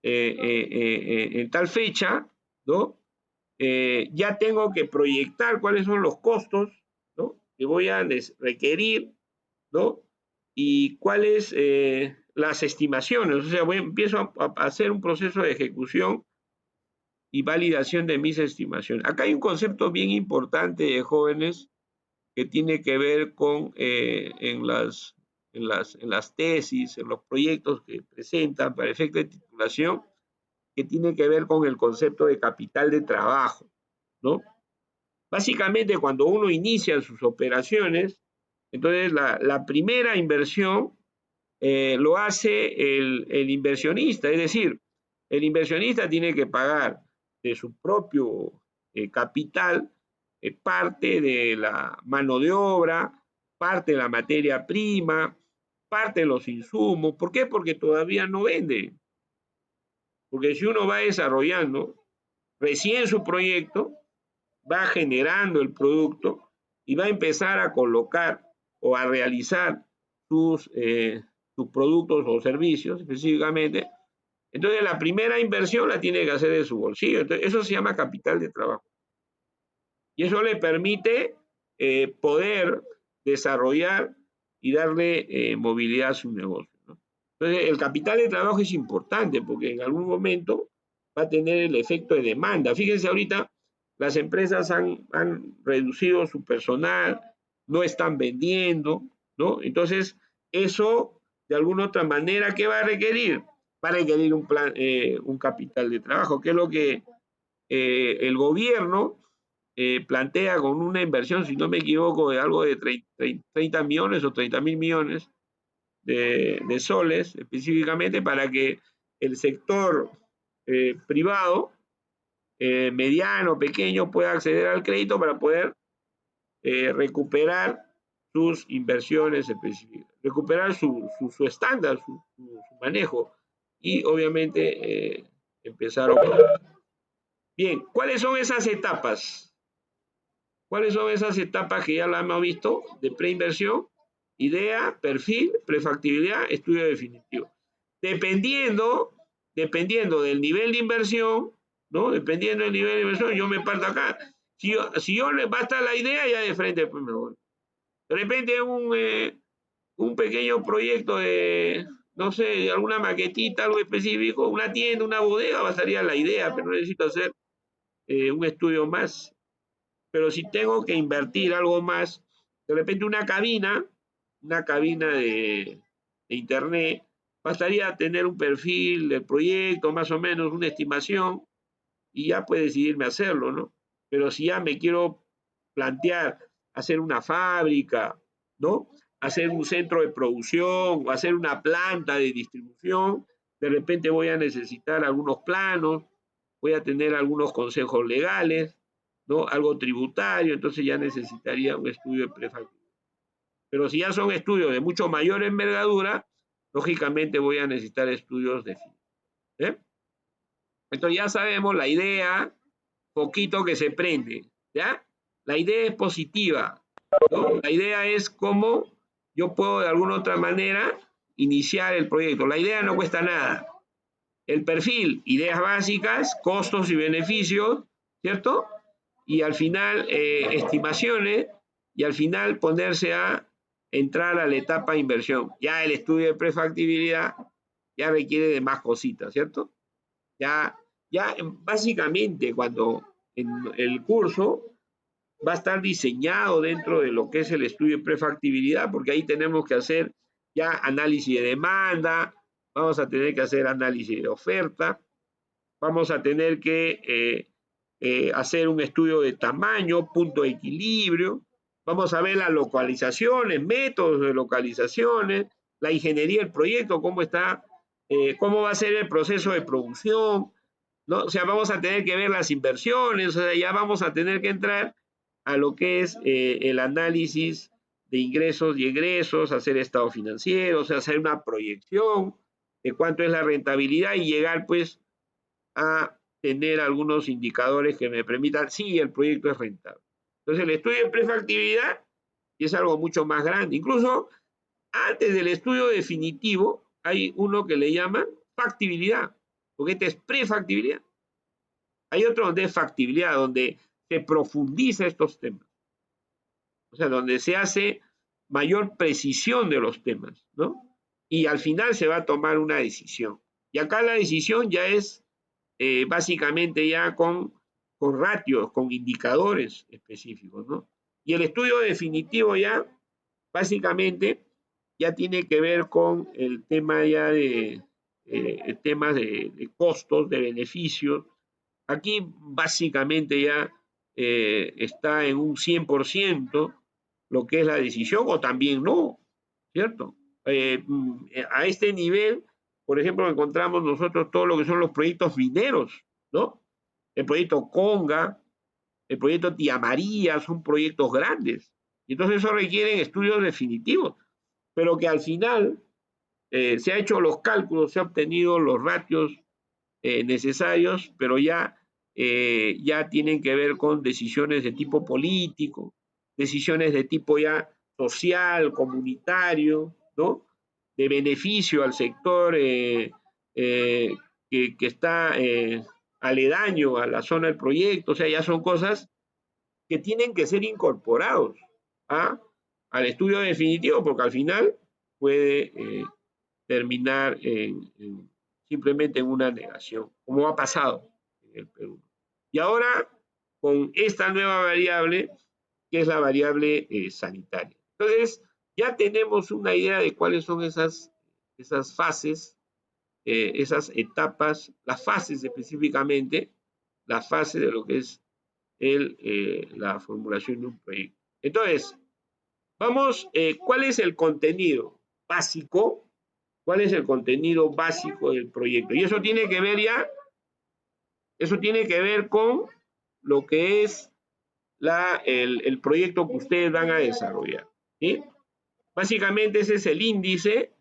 en tal fecha, ¿no? Ya tengo que proyectar cuáles son los costos, ¿no? Que voy a requerir, ¿no? Y cuáles las estimaciones. O sea, empiezo a hacer un proceso de ejecución y validación de mis estimaciones. Acá hay un concepto bien importante de jóvenes que tiene que ver con en las tesis, en los proyectos que presentan para efecto de titulación, que tiene que ver con el concepto de capital de trabajo, ¿no? Básicamente, cuando uno inicia sus operaciones, entonces la primera inversión lo hace el inversionista, es decir, el inversionista tiene que pagar de su propio capital parte de la mano de obra, parte de la materia prima, parte de los insumos. ¿Por qué? Porque todavía no vende. Porque si uno va desarrollando recién su proyecto, va generando el producto y va a empezar a colocar o a realizar sus productos o servicios específicamente. Entonces, la primera inversión la tiene que hacer de su bolsillo. Entonces, eso se llama capital de trabajo. Y eso le permite poder desarrollar y darle movilidad a su negocio, ¿no? Entonces, el capital de trabajo es importante porque en algún momento va a tener el efecto de demanda. Fíjense ahorita, las empresas han reducido su personal, no están vendiendo, ¿no? Entonces, eso, de alguna otra manera, ¿qué va a requerir? Va a requerir un capital de trabajo, que es lo que el gobierno plantea con una inversión, si no me equivoco, de algo de 30 millones o 30.000 millones de soles, específicamente para que el sector privado, mediano, pequeño, pueda acceder al crédito para poder recuperar sus inversiones específicas, recuperar su estándar, su manejo y obviamente empezar a operar. Bien, ¿cuáles son esas etapas? ¿Cuáles son esas etapas que ya la hemos visto? De preinversión, idea, perfil, prefactibilidad, estudio definitivo. Dependiendo del nivel de inversión, ¿no? Dependiendo del nivel de inversión, yo me parto acá. Si yo le basta la idea, ya de frente pues me voy. De repente un pequeño proyecto de, no sé, de alguna maquetita, algo específico, una tienda, una bodega, bastaría la idea, pero no necesito hacer un estudio más. Pero si tengo que invertir algo más, de repente una cabina de internet, bastaría tener un perfil del proyecto, más o menos, una estimación, y ya puedes decidirme hacerlo, ¿no? Pero si ya me quiero plantear hacer una fábrica, ¿no? Hacer un centro de producción o hacer una planta de distribución, de repente voy a necesitar algunos planos, voy a tener algunos consejos legales, ¿no? Algo tributario, entonces ya necesitaría un estudio de prefactibilidad. Pero si ya son estudios de mucho mayor envergadura, lógicamente voy a necesitar estudios definidos. ¿Eh? Entonces ya sabemos la idea, poquito que se prende, ¿ya? La idea es positiva, ¿no? La idea es cómo yo puedo de alguna otra manera iniciar el proyecto. La idea no cuesta nada. El perfil, ideas básicas, costos y beneficios, ¿cierto? Y al final estimaciones y al final ponerse a entrar a la etapa de inversión. Ya el estudio de prefactibilidad ya requiere de más cositas, ¿cierto? Ya básicamente cuando en el curso va a estar diseñado dentro de lo que es el estudio de prefactibilidad, porque ahí tenemos que hacer ya análisis de demanda, vamos a tener que hacer análisis de oferta, vamos a tener que hacer un estudio de tamaño, punto de equilibrio, vamos a ver las localizaciones, métodos de localizaciones, la ingeniería del proyecto, cómo está, cómo va a ser el proceso de producción, ¿no? O sea, vamos a tener que ver las inversiones, o sea, ya vamos a tener que entrar a lo que es el análisis de ingresos y egresos, hacer estado financiero, o sea, hacer una proyección de cuánto es la rentabilidad y llegar pues a tener algunos indicadores que me permitan, sí, el proyecto es rentable. Entonces, el estudio de prefactibilidad es algo mucho más grande. Incluso antes del estudio definitivo, hay uno que le llaman factibilidad, porque este es prefactibilidad. Hay otro donde es factibilidad, donde se profundiza estos temas. O sea, donde se hace mayor precisión de los temas, ¿no? Y al final se va a tomar una decisión. Y acá la decisión ya es básicamente ya con ratios, con indicadores específicos, ¿no? Y el estudio definitivo ya, básicamente, ya tiene que ver con el tema ya de temas de costos, de beneficios. Aquí básicamente ya está en un 100% lo que es la decisión o también no, ¿cierto? A este nivel, por ejemplo, encontramos nosotros todo lo que son los proyectos mineros, ¿no? El proyecto Conga, el proyecto Tía María, son proyectos grandes. Y entonces eso requieren estudios definitivos, pero que al final se ha hecho los cálculos, se han obtenido los ratios necesarios, pero ya tienen que ver con decisiones de tipo político, decisiones de tipo ya social, comunitario, ¿no? De beneficio al sector que está aledaño a la zona del proyecto, o sea, ya son cosas que tienen que ser incorporados al estudio definitivo, porque al final puede terminar simplemente en una negación, como ha pasado en el Perú. Y ahora, con esta nueva variable, que es la variable sanitaria. Entonces, ya tenemos una idea de cuáles son esas fases, esas etapas, las fases específicamente, la fase de lo que es la formulación de un proyecto. Entonces, vamos, ¿cuál es el contenido básico? ¿Cuál es el contenido básico del proyecto? Y eso tiene que ver con lo que es el proyecto que ustedes van a desarrollar, ¿sí? Básicamente ese es el índice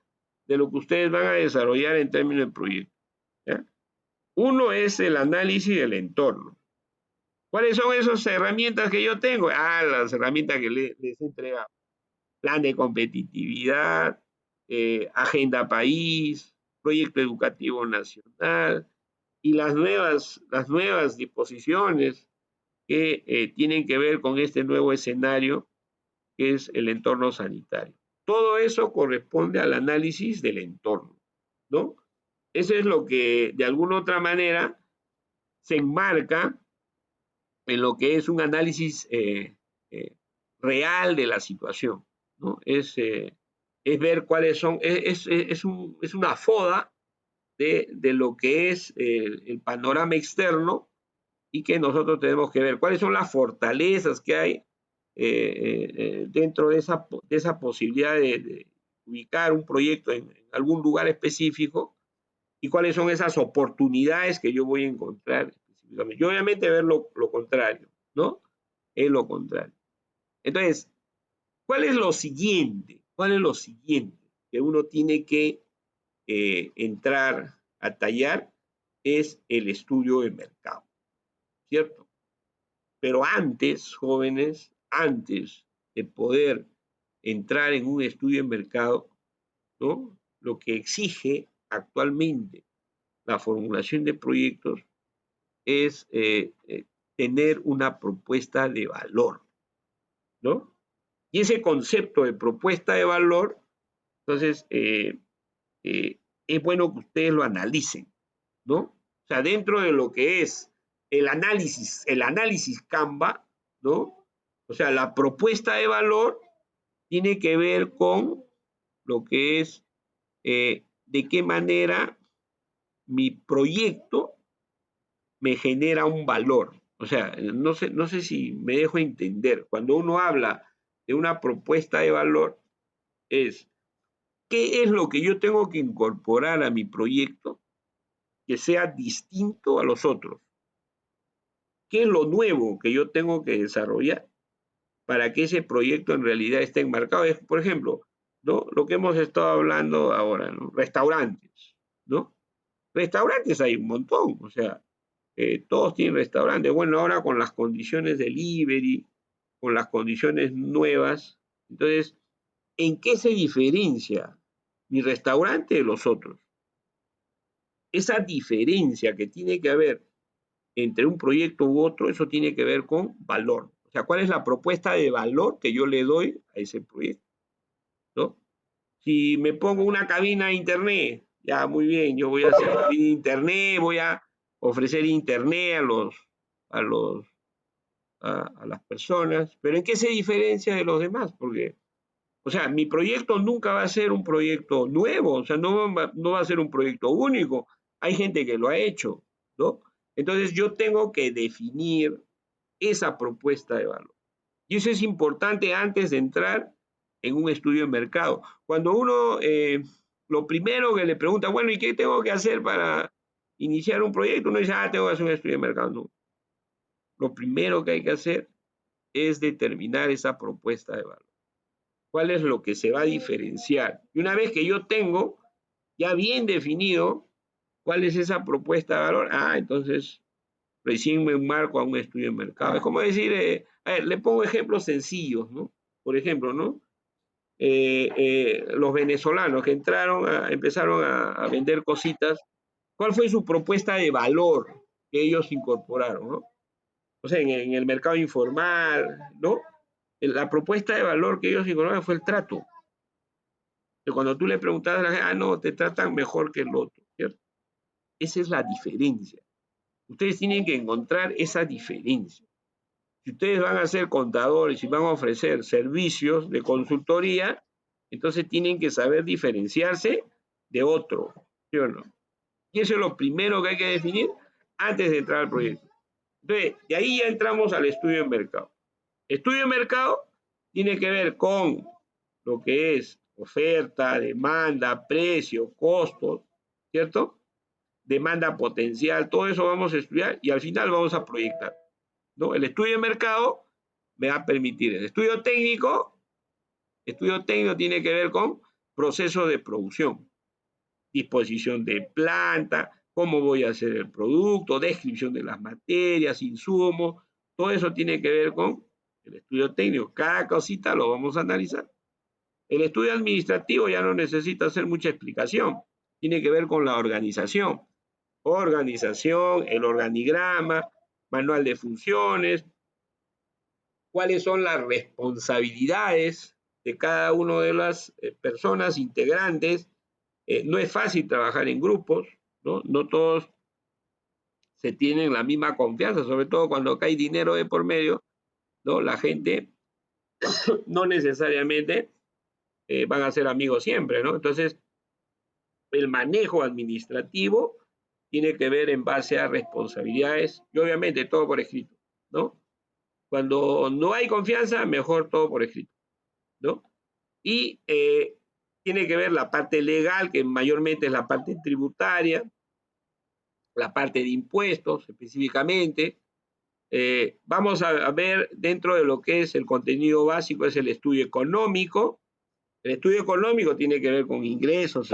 de lo que ustedes van a desarrollar en términos de proyecto, ¿ya? Uno es el análisis del entorno. ¿Cuáles son esas herramientas que yo tengo? Las herramientas que les he entregado. Plan de competitividad, agenda país, proyecto educativo nacional y las nuevas disposiciones que tienen que ver con este nuevo escenario que es el entorno sanitario. Todo eso corresponde al análisis del entorno, ¿no? Eso es lo que de alguna otra manera se enmarca en lo que es un análisis real de la situación, ¿no? Es ver cuáles son, es una foda de lo que es el panorama externo y que nosotros tenemos que ver cuáles son las fortalezas que hay dentro de esa posibilidad de ubicar un proyecto en algún lugar específico y cuáles son esas oportunidades que yo voy a encontrar específicamente. Y obviamente ver lo contrario, ¿no? Es lo contrario. Entonces, ¿cuál es lo siguiente? ¿Cuál es lo siguiente que uno tiene que entrar a tallar? Es el estudio de mercado, ¿cierto? Pero antes, jóvenes, antes de poder entrar en un estudio de mercado, ¿no? Lo que exige actualmente la formulación de proyectos es tener una propuesta de valor, ¿no? Y ese concepto de propuesta de valor, entonces, es bueno que ustedes lo analicen, ¿no? O sea, dentro de lo que es el análisis Canva, ¿no? O sea, la propuesta de valor tiene que ver con lo que es de qué manera mi proyecto me genera un valor. O sea, no sé si me dejo entender. Cuando uno habla de una propuesta de valor, es qué es lo que yo tengo que incorporar a mi proyecto que sea distinto a los otros. ¿Qué es lo nuevo que yo tengo que desarrollar para que ese proyecto en realidad esté enmarcado? Es, por ejemplo, ¿no? Lo que hemos estado hablando ahora, ¿no? Restaurantes, ¿no? Restaurantes hay un montón, o sea, todos tienen restaurantes. Bueno, ahora con las condiciones delivery, con las condiciones nuevas, entonces, ¿en qué se diferencia mi restaurante de los otros? Esa diferencia que tiene que haber entre un proyecto u otro, eso tiene que ver con valor. O sea, ¿cuál es la propuesta de valor que yo le doy a ese proyecto? ¿No? Si me pongo una cabina de internet, ya muy bien, yo voy a hacer internet, voy a ofrecer internet a las personas, pero ¿en qué se diferencia de los demás? Porque, o sea, mi proyecto nunca va a ser un proyecto nuevo, o sea, no va a ser un proyecto único. Hay gente que lo ha hecho, ¿no? Entonces yo tengo que definir esa propuesta de valor. Y eso es importante antes de entrar en un estudio de mercado. Cuando uno, lo primero que le pregunta, bueno, ¿y qué tengo que hacer para iniciar un proyecto? Uno dice, tengo que hacer un estudio de mercado. No. Lo primero que hay que hacer es determinar esa propuesta de valor. ¿Cuál es lo que se va a diferenciar? Y una vez que yo tengo ya bien definido cuál es esa propuesta de valor, entonces recién me enmarco a un estudio de mercado. Es como decir, a ver, le pongo ejemplos sencillos, ¿no? Por ejemplo, ¿no? Los venezolanos que empezaron a vender cositas, ¿cuál fue su propuesta de valor que ellos incorporaron, ¿no? O sea, en el mercado informal, ¿no? La propuesta de valor que ellos incorporaron fue el trato. Que cuando tú le preguntabas a la gente, no, te tratan mejor que el otro, ¿cierto? Esa es la diferencia. Ustedes tienen que encontrar esa diferencia. Si ustedes van a ser contadores y van a ofrecer servicios de consultoría, entonces tienen que saber diferenciarse de otro, ¿sí o no? Y eso es lo primero que hay que definir antes de entrar al proyecto. Entonces, de ahí ya entramos al estudio de mercado. Estudio de mercado tiene que ver con lo que es oferta, demanda, precio, costos, ¿cierto? Demanda potencial, todo eso vamos a estudiar y al final vamos a proyectar, ¿no? El estudio de mercado me va a permitir. El estudio técnico tiene que ver con procesos de producción, disposición de planta, cómo voy a hacer el producto, descripción de las materias, insumos, todo eso tiene que ver con el estudio técnico. Cada cosita lo vamos a analizar. El estudio administrativo ya no necesita hacer mucha explicación, tiene que ver con la organización, el organigrama, manual de funciones, cuáles son las responsabilidades de cada una de las personas integrantes. No es fácil trabajar en grupos, ¿no? No todos se tienen la misma confianza, sobre todo cuando acá hay dinero de por medio, ¿no? La gente no necesariamente van a ser amigos siempre, ¿no? Entonces, el manejo administrativo tiene que ver en base a responsabilidades y obviamente todo por escrito, ¿no? Cuando no hay confianza, mejor todo por escrito, ¿no? Y tiene que ver la parte legal, que mayormente es la parte tributaria, la parte de impuestos específicamente. Vamos a ver dentro de lo que es el contenido básico, es el estudio económico. El estudio económico tiene que ver con ingresos,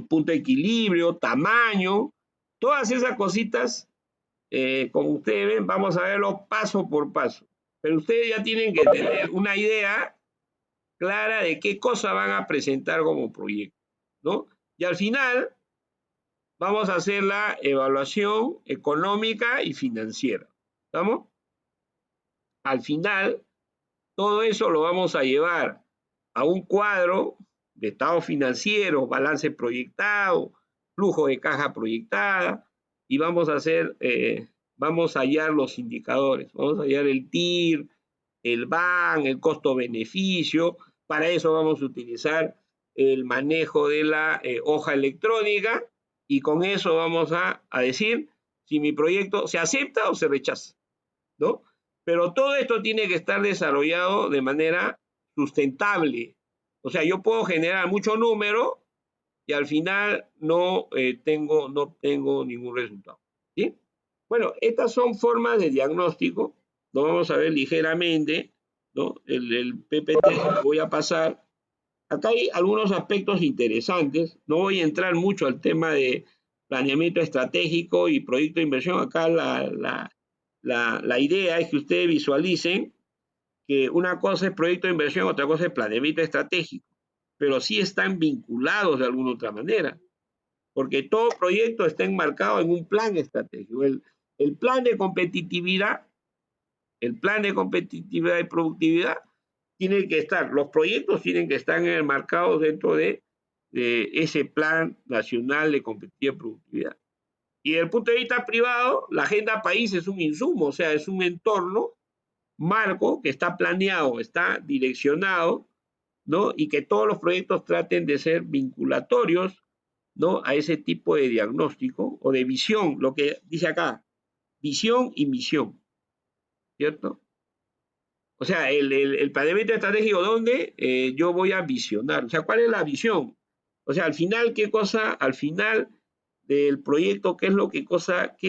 punto de equilibrio, tamaño, todas esas cositas, como ustedes ven, vamos a verlo paso por paso. Pero ustedes ya tienen que tener una idea clara de qué cosa van a presentar como proyecto, ¿no? Y al final vamos a hacer la evaluación económica y financiera, ¿estamos? Al final, todo eso lo vamos a llevar a un cuadro de estado financiero, balance proyectado, flujo de caja proyectada, y vamos a hacer, vamos a hallar los indicadores, vamos a hallar el TIR, el BAN, el costo-beneficio. Para eso vamos a utilizar el manejo de la hoja electrónica, y con eso vamos a decir si mi proyecto se acepta o se rechaza, ¿no? Pero todo esto tiene que estar desarrollado de manera sustentable. O sea, yo puedo generar mucho número y al final no tengo ningún resultado, ¿sí? Bueno, estas son formas de diagnóstico. Lo vamos a ver ligeramente, ¿no? El PPT lo voy a pasar. Acá hay algunos aspectos interesantes. No voy a entrar mucho al tema de planeamiento estratégico y proyecto de inversión. Acá la idea es que ustedes visualicen que una cosa es proyecto de inversión, otra cosa es planeamiento estratégico, pero sí están vinculados de alguna otra manera, porque todo proyecto está enmarcado en un plan estratégico. El plan de competitividad, el plan de competitividad y productividad tiene que estar, los proyectos tienen que estar enmarcados dentro de ese plan nacional de competitividad y productividad. Y desde el punto de vista privado, la agenda país es un insumo, o sea, es un entorno marco que está planeado, está direccionado, ¿no? Y que todos los proyectos traten de ser vinculatorios, ¿no? A ese tipo de diagnóstico o de visión, lo que dice acá, visión y misión, ¿cierto? O sea, el planeamiento estratégico, ¿dónde yo voy a visionar? O sea, ¿cuál es la visión? O sea, al final, ¿qué cosa? Al final del proyecto, ¿qué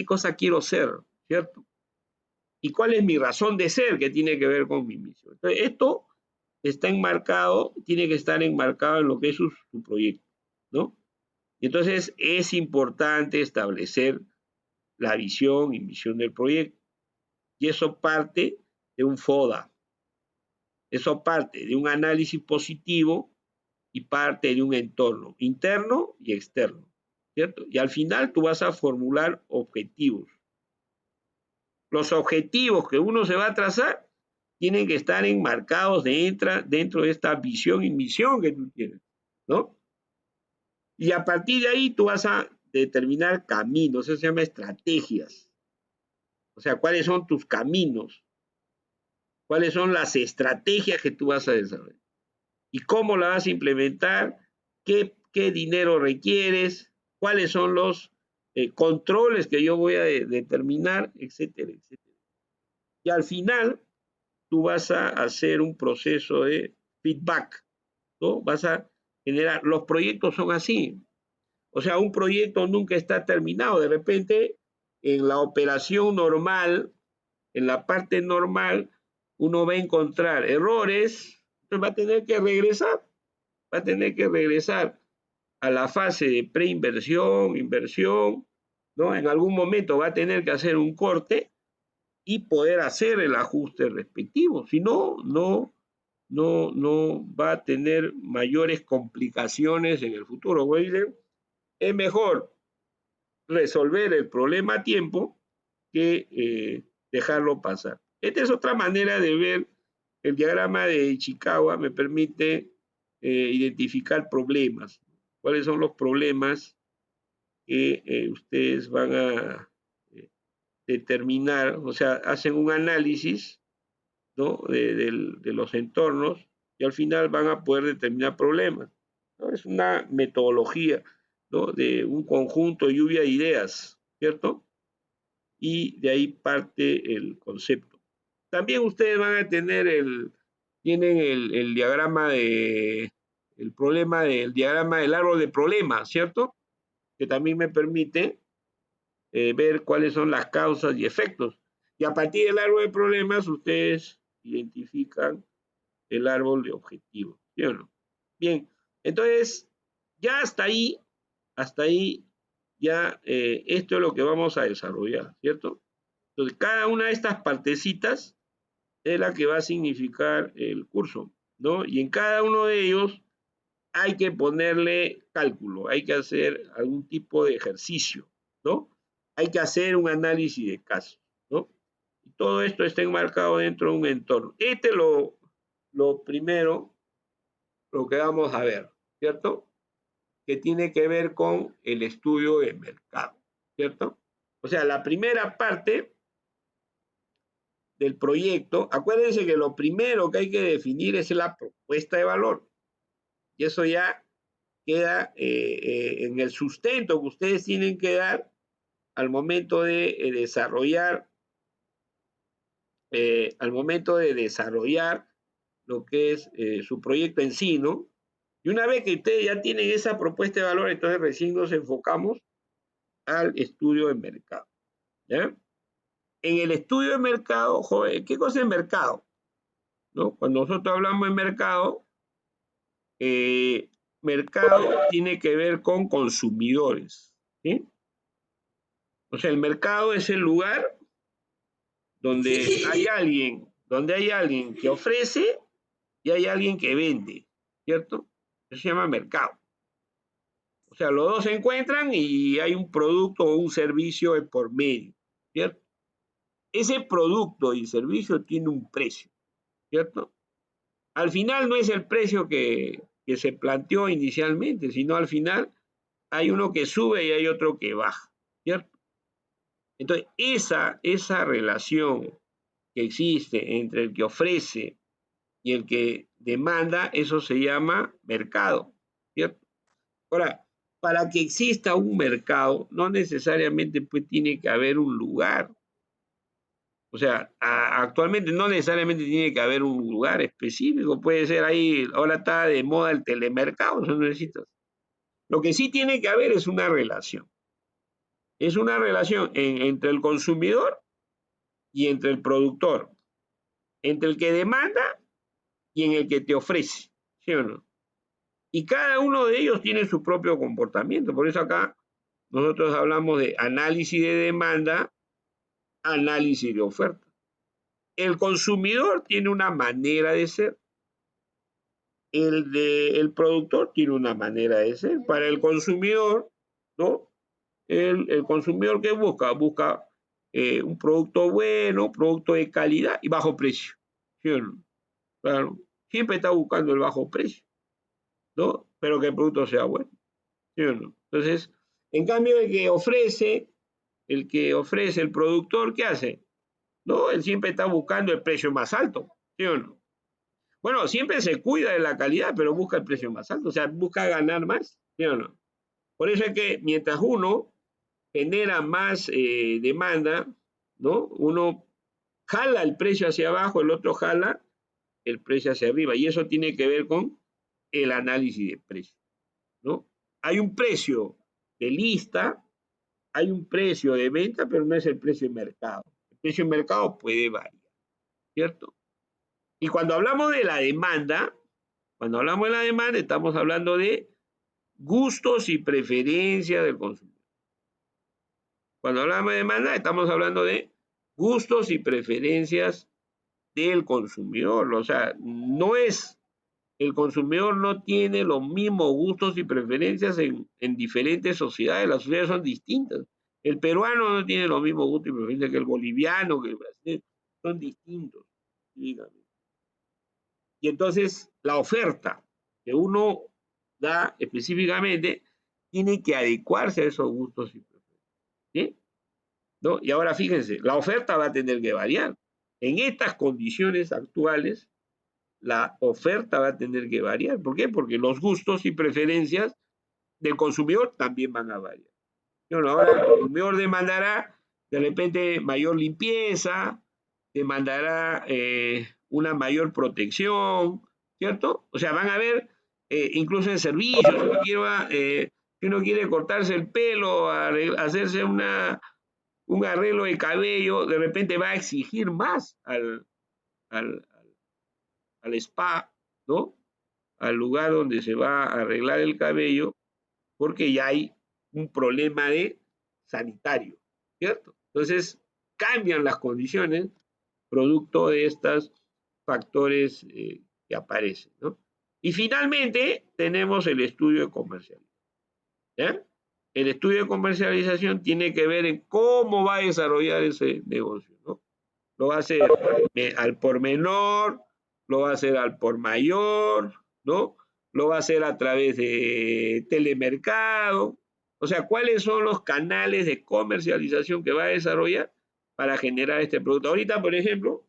cosa quiero ser? ¿Cierto? ¿Y cuál es mi razón de ser que tiene que ver con mi misión? Entonces, esto está enmarcado, tiene que estar enmarcado en lo que es su proyecto, ¿no? Y entonces es importante establecer la visión y misión del proyecto. Y eso parte de un FODA. Eso parte de un análisis positivo y parte de un entorno interno y externo, ¿cierto? Y al final tú vas a formular objetivos. Los objetivos que uno se va a trazar tienen que estar enmarcados dentro de esta visión y misión que tú tienes, ¿no? Y a partir de ahí tú vas a determinar caminos, eso se llama estrategias. O sea, ¿cuáles son tus caminos? ¿Cuáles son las estrategias que tú vas a desarrollar? ¿Y cómo la vas a implementar? ¿Qué dinero requieres? ¿Cuáles son los controles que yo voy a determinar? Etcétera, etcétera. Y al final, tú vas a hacer un proceso de feedback, ¿no? Vas a generar, los proyectos son así. O sea, un proyecto nunca está terminado. De repente, en la operación normal, en la parte normal, uno va a encontrar errores, entonces va a tener que regresar a la fase de preinversión, inversión, ¿no? En algún momento va a tener que hacer un corte y poder hacer el ajuste respectivo. Si no, no va a tener mayores complicaciones en el futuro. William, es mejor resolver el problema a tiempo que dejarlo pasar. Esta es otra manera de ver el diagrama de Ishikawa me permite identificar problemas. ¿Cuáles son los problemas que ustedes van a determinar? O sea, hacen un análisis, ¿no?, de los entornos y al final van a poder determinar problemas, ¿no? Es una metodología, ¿no?, de un conjunto, lluvia de ideas, ¿cierto? Y de ahí parte el concepto. También ustedes van a tener tienen el diagrama el problema del diagrama del árbol de problemas, ¿cierto? Que también me permite ver cuáles son las causas y efectos. Y a partir del árbol de problemas, ustedes identifican el árbol de objetivos, ¿sí o no? Bien, entonces, ya hasta ahí, ya esto es lo que vamos a desarrollar, ¿cierto? Entonces, cada una de estas partecitas es la que va a significar el curso, ¿no? Y en cada uno de ellos hay que ponerle cálculo, hay que hacer algún tipo de ejercicio, ¿no? Hay que hacer un análisis de casos, ¿no? Y todo esto está enmarcado dentro de un entorno. Este es lo primero, lo que vamos a ver, ¿cierto? Que tiene que ver con el estudio de mercado, ¿cierto? O sea, la primera parte del proyecto, acuérdense que lo primero que hay que definir es la propuesta de valor. Y eso ya queda en el sustento que ustedes tienen que dar al momento de desarrollar lo que es su proyecto en sí, ¿no? Y una vez que ustedes ya tienen esa propuesta de valor, entonces recién nos enfocamos al estudio de mercado, ¿ya? En el estudio de mercado, joder, ¿qué cosa es mercado? ¿No? Cuando nosotros hablamos de mercado, mercado tiene que ver con consumidores, ¿sí? O sea, el mercado es el lugar donde hay alguien que ofrece y hay alguien que vende, ¿cierto? Eso se llama mercado. O sea, los dos se encuentran y hay un producto o un servicio de por medio, ¿cierto? Ese producto y servicio tiene un precio, ¿cierto? Al final no es el precio que se planteó inicialmente, sino al final hay uno que sube y hay otro que baja, ¿cierto? Entonces, esa relación que existe entre el que ofrece y el que demanda, eso se llama mercado, ¿cierto? Ahora, para que exista un mercado, no necesariamente pues tiene que haber un lugar. O sea, actualmente no necesariamente tiene que haber un lugar específico, puede ser ahí, ahora está de moda el telemercado, eso no necesitas. Lo que sí tiene que haber es una relación. Es una relación entre el consumidor y entre el productor, entre el que demanda y en el que te ofrece, ¿sí o no? Y cada uno de ellos tiene su propio comportamiento, por eso acá nosotros hablamos de análisis de demanda, análisis de oferta. El consumidor tiene una manera de ser, el productor tiene una manera de ser. Para el consumidor, ¿no? El consumidor que busca un producto bueno, producto de calidad y bajo precio, ¿sí o no? Claro, siempre está buscando el bajo precio, ¿no? Pero que el producto sea bueno, ¿sí o no? Entonces, en cambio, el que ofrece el productor, ¿qué hace? No, él siempre está buscando el precio más alto, ¿sí o no? Bueno, siempre se cuida de la calidad, pero busca el precio más alto, o sea, busca ganar más, ¿sí o no? Por eso es que mientras uno genera más demanda, ¿no? Uno jala el precio hacia abajo, el otro jala el precio hacia arriba, y eso tiene que ver con el análisis de precio, ¿no? Hay un precio de lista, hay un precio de venta, pero no es el precio de mercado. El precio de mercado puede variar, ¿cierto? Y cuando hablamos de la demanda, estamos hablando de gustos y preferencias del consumidor. Cuando hablamos de demanda, estamos hablando de gustos y preferencias del consumidor. O sea, el consumidor no tiene los mismos gustos y preferencias en diferentes sociedades. Las sociedades son distintas. El peruano no tiene los mismos gustos y preferencias que el boliviano, que el brasileño. Son distintos, dígame. Y entonces la oferta que uno da específicamente tiene que adecuarse a esos gustos y preferencias. ¿Sí? ¿No? Y ahora fíjense, la oferta va a tener que variar. En estas condiciones actuales, la oferta va a tener que variar. ¿Por qué? Porque los gustos y preferencias del consumidor también van a variar. Bueno, ahora el consumidor demandará de repente mayor limpieza, demandará una mayor protección, ¿cierto? O sea, van a ver, incluso en servicios, si uno quiere cortarse el pelo, hacerse un arreglo de cabello, de repente va a exigir más al, al spa, ¿no? Al lugar donde se va a arreglar el cabello, porque ya hay un problema de sanitario, ¿cierto? Entonces, cambian las condiciones producto de estos factores que aparecen, ¿no? Y finalmente, tenemos el estudio de comercialización, ¿ya? El estudio de comercialización tiene que ver en cómo va a desarrollar ese negocio, ¿no? Lo va a hacer al por menor, lo va a hacer al por mayor, ¿no? Lo va a hacer a través de telemercado. O sea, ¿cuáles son los canales de comercialización que va a desarrollar para generar este producto? Ahorita, por ejemplo,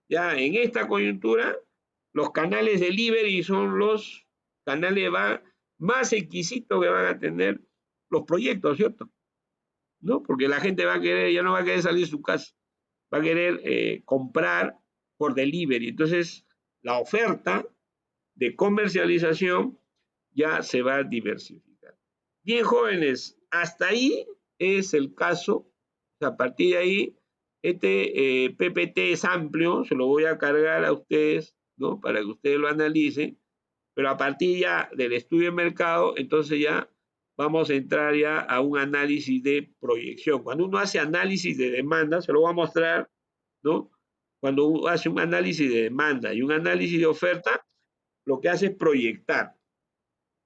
ya en esta coyuntura, los canales de delivery son los canales más exquisitos que van a tener los proyectos, ¿cierto? ¿No? Porque la gente va a querer, ya no va a querer salir de su casa, va a querer comprar por delivery. Entonces, la oferta de comercialización ya se va a diversificar. Bien, jóvenes, hasta ahí es el caso. O sea, a partir de ahí, este PPT es amplio, se lo voy a cargar a ustedes, ¿no? Para que ustedes lo analicen, pero a partir ya del estudio de mercado, entonces ya vamos a entrar ya a un análisis de proyección. Cuando uno hace análisis de demanda, se lo voy a mostrar, ¿no? Cuando uno hace un análisis de demanda y un análisis de oferta, lo que hace es proyectar.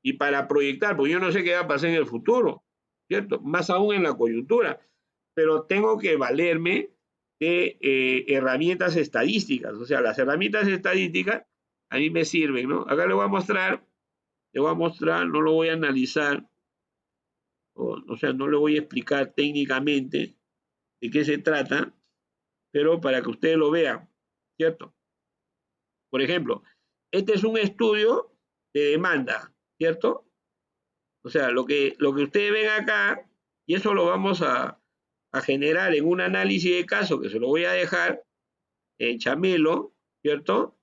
Y para proyectar, porque yo no sé qué va a pasar en el futuro, ¿cierto? Más aún en la coyuntura, pero tengo que valerme de herramientas estadísticas. O sea, las herramientas estadísticas a mí me sirven, ¿no? Acá le voy a mostrar, no lo voy a analizar, o sea, no le voy a explicar técnicamente de qué se trata, pero para que ustedes lo vean, ¿cierto? Por ejemplo, este es un estudio de demanda, ¿cierto? O sea, lo que ustedes ven acá, y eso lo vamos a generar en un análisis de caso, que se lo voy a dejar en Chamelo, ¿cierto?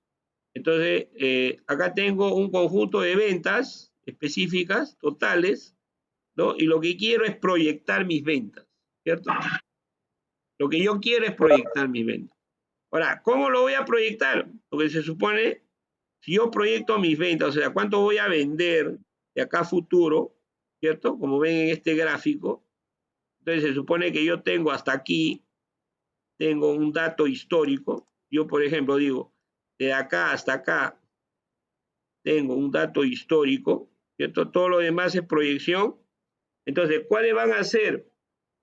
Entonces, acá tengo un conjunto de ventas específicas, totales, ¿no? Y lo que quiero es proyectar mis ventas, ¿cierto? Lo que yo quiero es proyectar mis ventas. Ahora, ¿cómo lo voy a proyectar? Porque se supone, si yo proyecto mis ventas, o sea, cuánto voy a vender de acá a futuro, ¿cierto? Como ven en este gráfico, entonces se supone que yo tengo hasta aquí, tengo un dato histórico. Yo, por ejemplo, digo, de acá hasta acá, tengo un dato histórico, ¿cierto? Todo lo demás es proyección. Entonces, ¿cuáles van a ser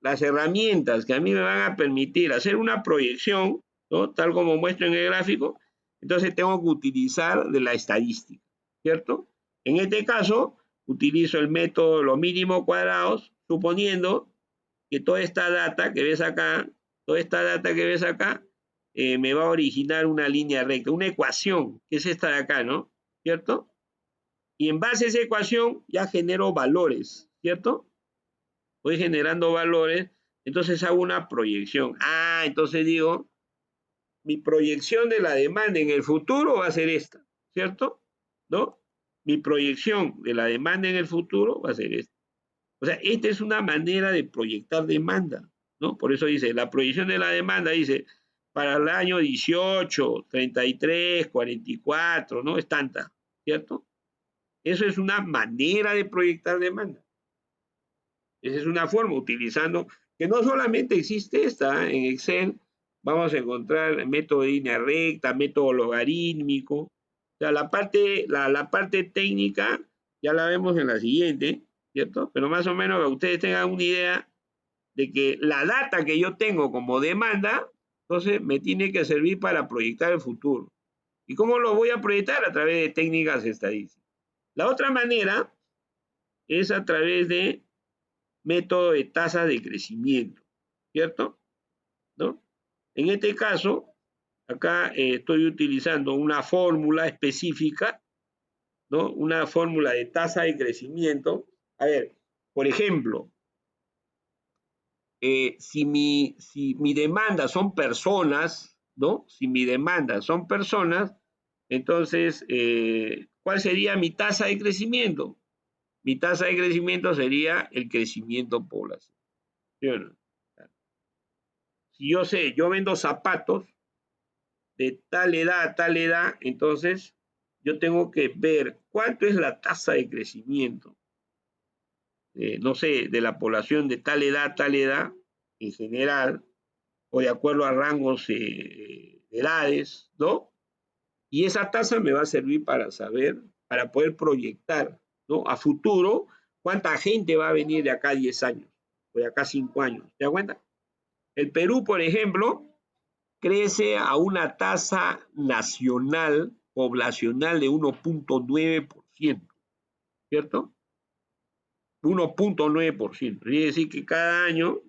las herramientas que a mí me van a permitir hacer una proyección, ¿no? Tal como muestro en el gráfico? Entonces, tengo que utilizar de la estadística, ¿cierto? En este caso, utilizo el método lo mínimo cuadrados, suponiendo que toda esta data que ves acá, me va a originar una línea recta, una ecuación, que es esta de acá, ¿no? ¿Cierto? Y en base a esa ecuación ya genero valores, ¿cierto? Voy generando valores, entonces hago una proyección. Entonces digo, mi proyección de la demanda en el futuro va a ser esta, ¿cierto? ¿No? Mi proyección de la demanda en el futuro va a ser esta. O sea, esta es una manera de proyectar demanda, ¿no? Por eso dice, la proyección de la demanda, dice, para el año 18, 33, 44, ¿no? Es tanta, ¿cierto? Eso es una manera de proyectar demanda. Esa es una forma, utilizando, que no solamente existe esta, en Excel vamos a encontrar método de línea recta, método logarítmico. O sea, la parte técnica ya la vemos en la siguiente, ¿cierto? Pero más o menos para que ustedes tengan una idea de que la data que yo tengo como demanda, entonces me tiene que servir para proyectar el futuro. ¿Y cómo lo voy a proyectar? A través de técnicas estadísticas. La otra manera es a través de método de tasa de crecimiento, ¿cierto? ¿No? En este caso, acá estoy utilizando una fórmula específica, ¿no? Una fórmula de tasa de crecimiento. A ver, por ejemplo, si mi demanda son personas, ¿no? Si mi demanda son personas, entonces, ¿cuál sería mi tasa de crecimiento? Mi tasa de crecimiento sería el crecimiento poblacional. ¿Sí o no? Si yo sé, yo vendo zapatos de tal edad a tal edad, entonces yo tengo que ver cuánto es la tasa de crecimiento, no sé, de la población de tal edad a tal edad, en general, o de acuerdo a rangos de edades, ¿no? Y esa tasa me va a servir para saber, para poder proyectar, ¿no? A futuro, cuánta gente va a venir de acá a 10 años, o de acá a 5 años. ¿Te das cuenta? El Perú, por ejemplo, crece a una tasa nacional poblacional de 1.9%, ¿cierto? 1.9%. Quiere decir que cada año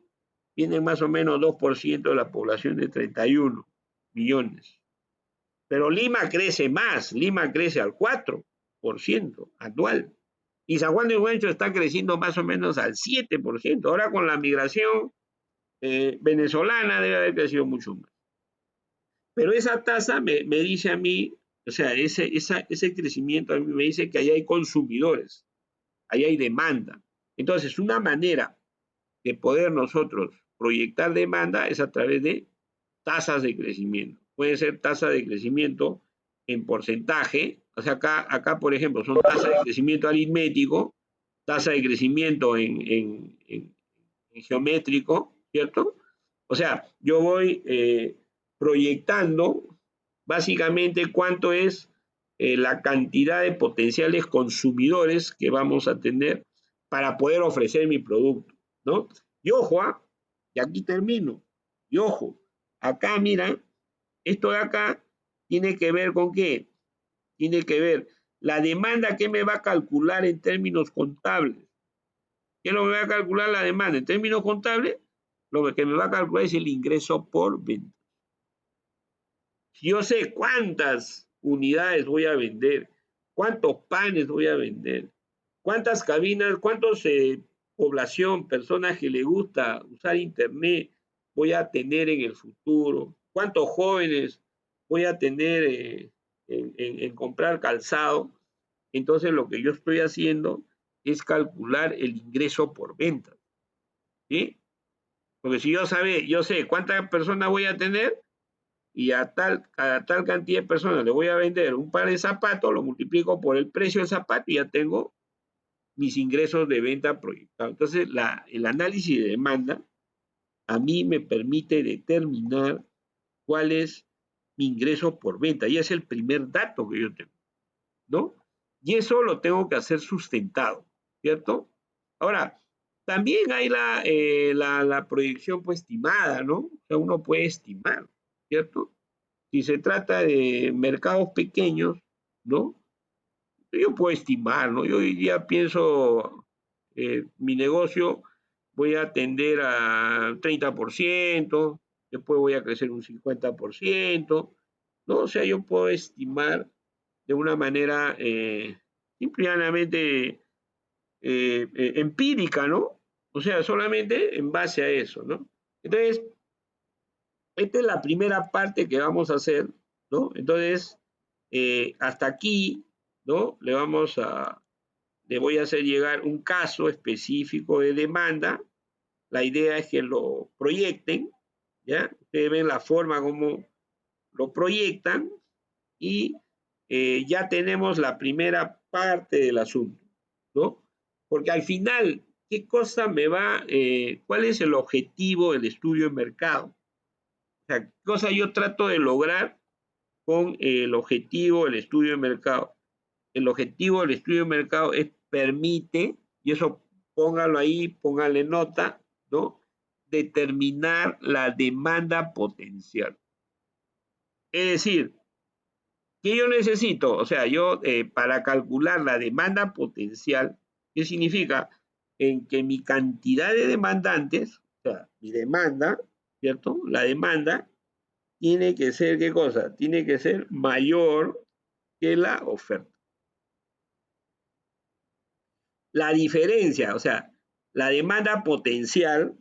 viene más o menos 2% de la población de 31 millones. Pero Lima crece más, Lima crece al 4% anual. Y San Juan de Huencho está creciendo más o menos al 7%. Ahora con la migración venezolana debe haber crecido mucho más. Pero esa tasa me dice a mí, o sea, ese crecimiento a mí me dice que ahí hay consumidores, ahí hay demanda. Entonces, una manera de poder nosotros proyectar demanda es a través de tasas de crecimiento. Puede ser tasa de crecimiento en porcentaje, o sea, acá por ejemplo, son tasas de crecimiento aritmético, tasa de crecimiento en geométrico, ¿cierto? O sea, yo voy proyectando básicamente cuánto es la cantidad de potenciales consumidores que vamos a tener para poder ofrecer mi producto, ¿no? Y ojo, y aquí termino, y ojo, acá mira, esto de acá tiene que ver con qué, tiene que ver la demanda que me va a calcular en términos contables. ¿Qué es lo que me va a calcular la demanda? En términos contables, lo que me va a calcular es el ingreso por venta. Si yo sé cuántas unidades voy a vender, cuántos panes voy a vender, cuántas cabinas, cuántos población, personas que le gusta usar internet voy a tener en el futuro, cuántos jóvenes voy a tener en comprar calzado, entonces lo que yo estoy haciendo es calcular el ingreso por venta, ¿sí? Porque si yo sé cuántas personas voy a tener y a tal cantidad de personas le voy a vender un par de zapatos, lo multiplico por el precio del zapato y ya tengo mis ingresos de venta proyectados. Entonces, el análisis de demanda a mí me permite determinar cuál es mi ingreso por venta. Y es el primer dato que yo tengo, ¿no? Y eso lo tengo que hacer sustentado, ¿cierto? Ahora, también hay la proyección pues estimada, ¿no? O sea, uno puede estimar, ¿cierto? Si se trata de mercados pequeños, ¿no? Yo puedo estimar, ¿no? Yo hoy día pienso, mi negocio voy a atender a 30%, después voy a crecer un 50%, ¿no? O sea, yo puedo estimar de una manera simplemente empírica, ¿no? O sea, solamente en base a eso, ¿no? Entonces, esta es la primera parte que vamos a hacer, ¿no? Entonces, hasta aquí, ¿no? Le voy a hacer llegar un caso específico de demanda. La idea es que lo proyecten, ¿ya? Ustedes ven la forma como lo proyectan y ya tenemos la primera parte del asunto, ¿no? Porque al final, ¿qué cosa cuál es el objetivo del estudio de mercado? O sea, ¿qué cosa yo trato de lograr con el objetivo del estudio de mercado? El objetivo del estudio de mercado permite, y eso póngalo ahí, póngale nota, ¿no? Determinar la demanda potencial. Es decir, ¿Qué yo necesito? O sea, yo para calcular la demanda potencial, ¿qué significa? En que mi cantidad de demandantes, o sea, mi demanda, ¿cierto? La demanda tiene que ser, ¿qué cosa? Tiene que ser mayor que la oferta. La diferencia, o sea, la demanda potencial,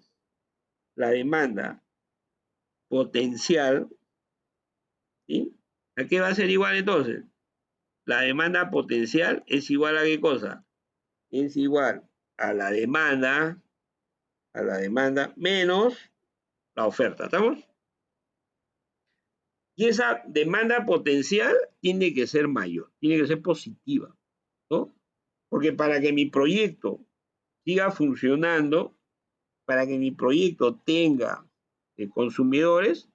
¿sí? ¿A qué va a ser igual entonces? La demanda potencial es igual a qué cosa? Es igual a la demanda menos la oferta, ¿estamos? Y esa demanda potencial tiene que ser mayor, tiene que ser positiva, ¿no? Porque para que mi proyecto siga funcionando, para que mi proyecto tenga consumidores,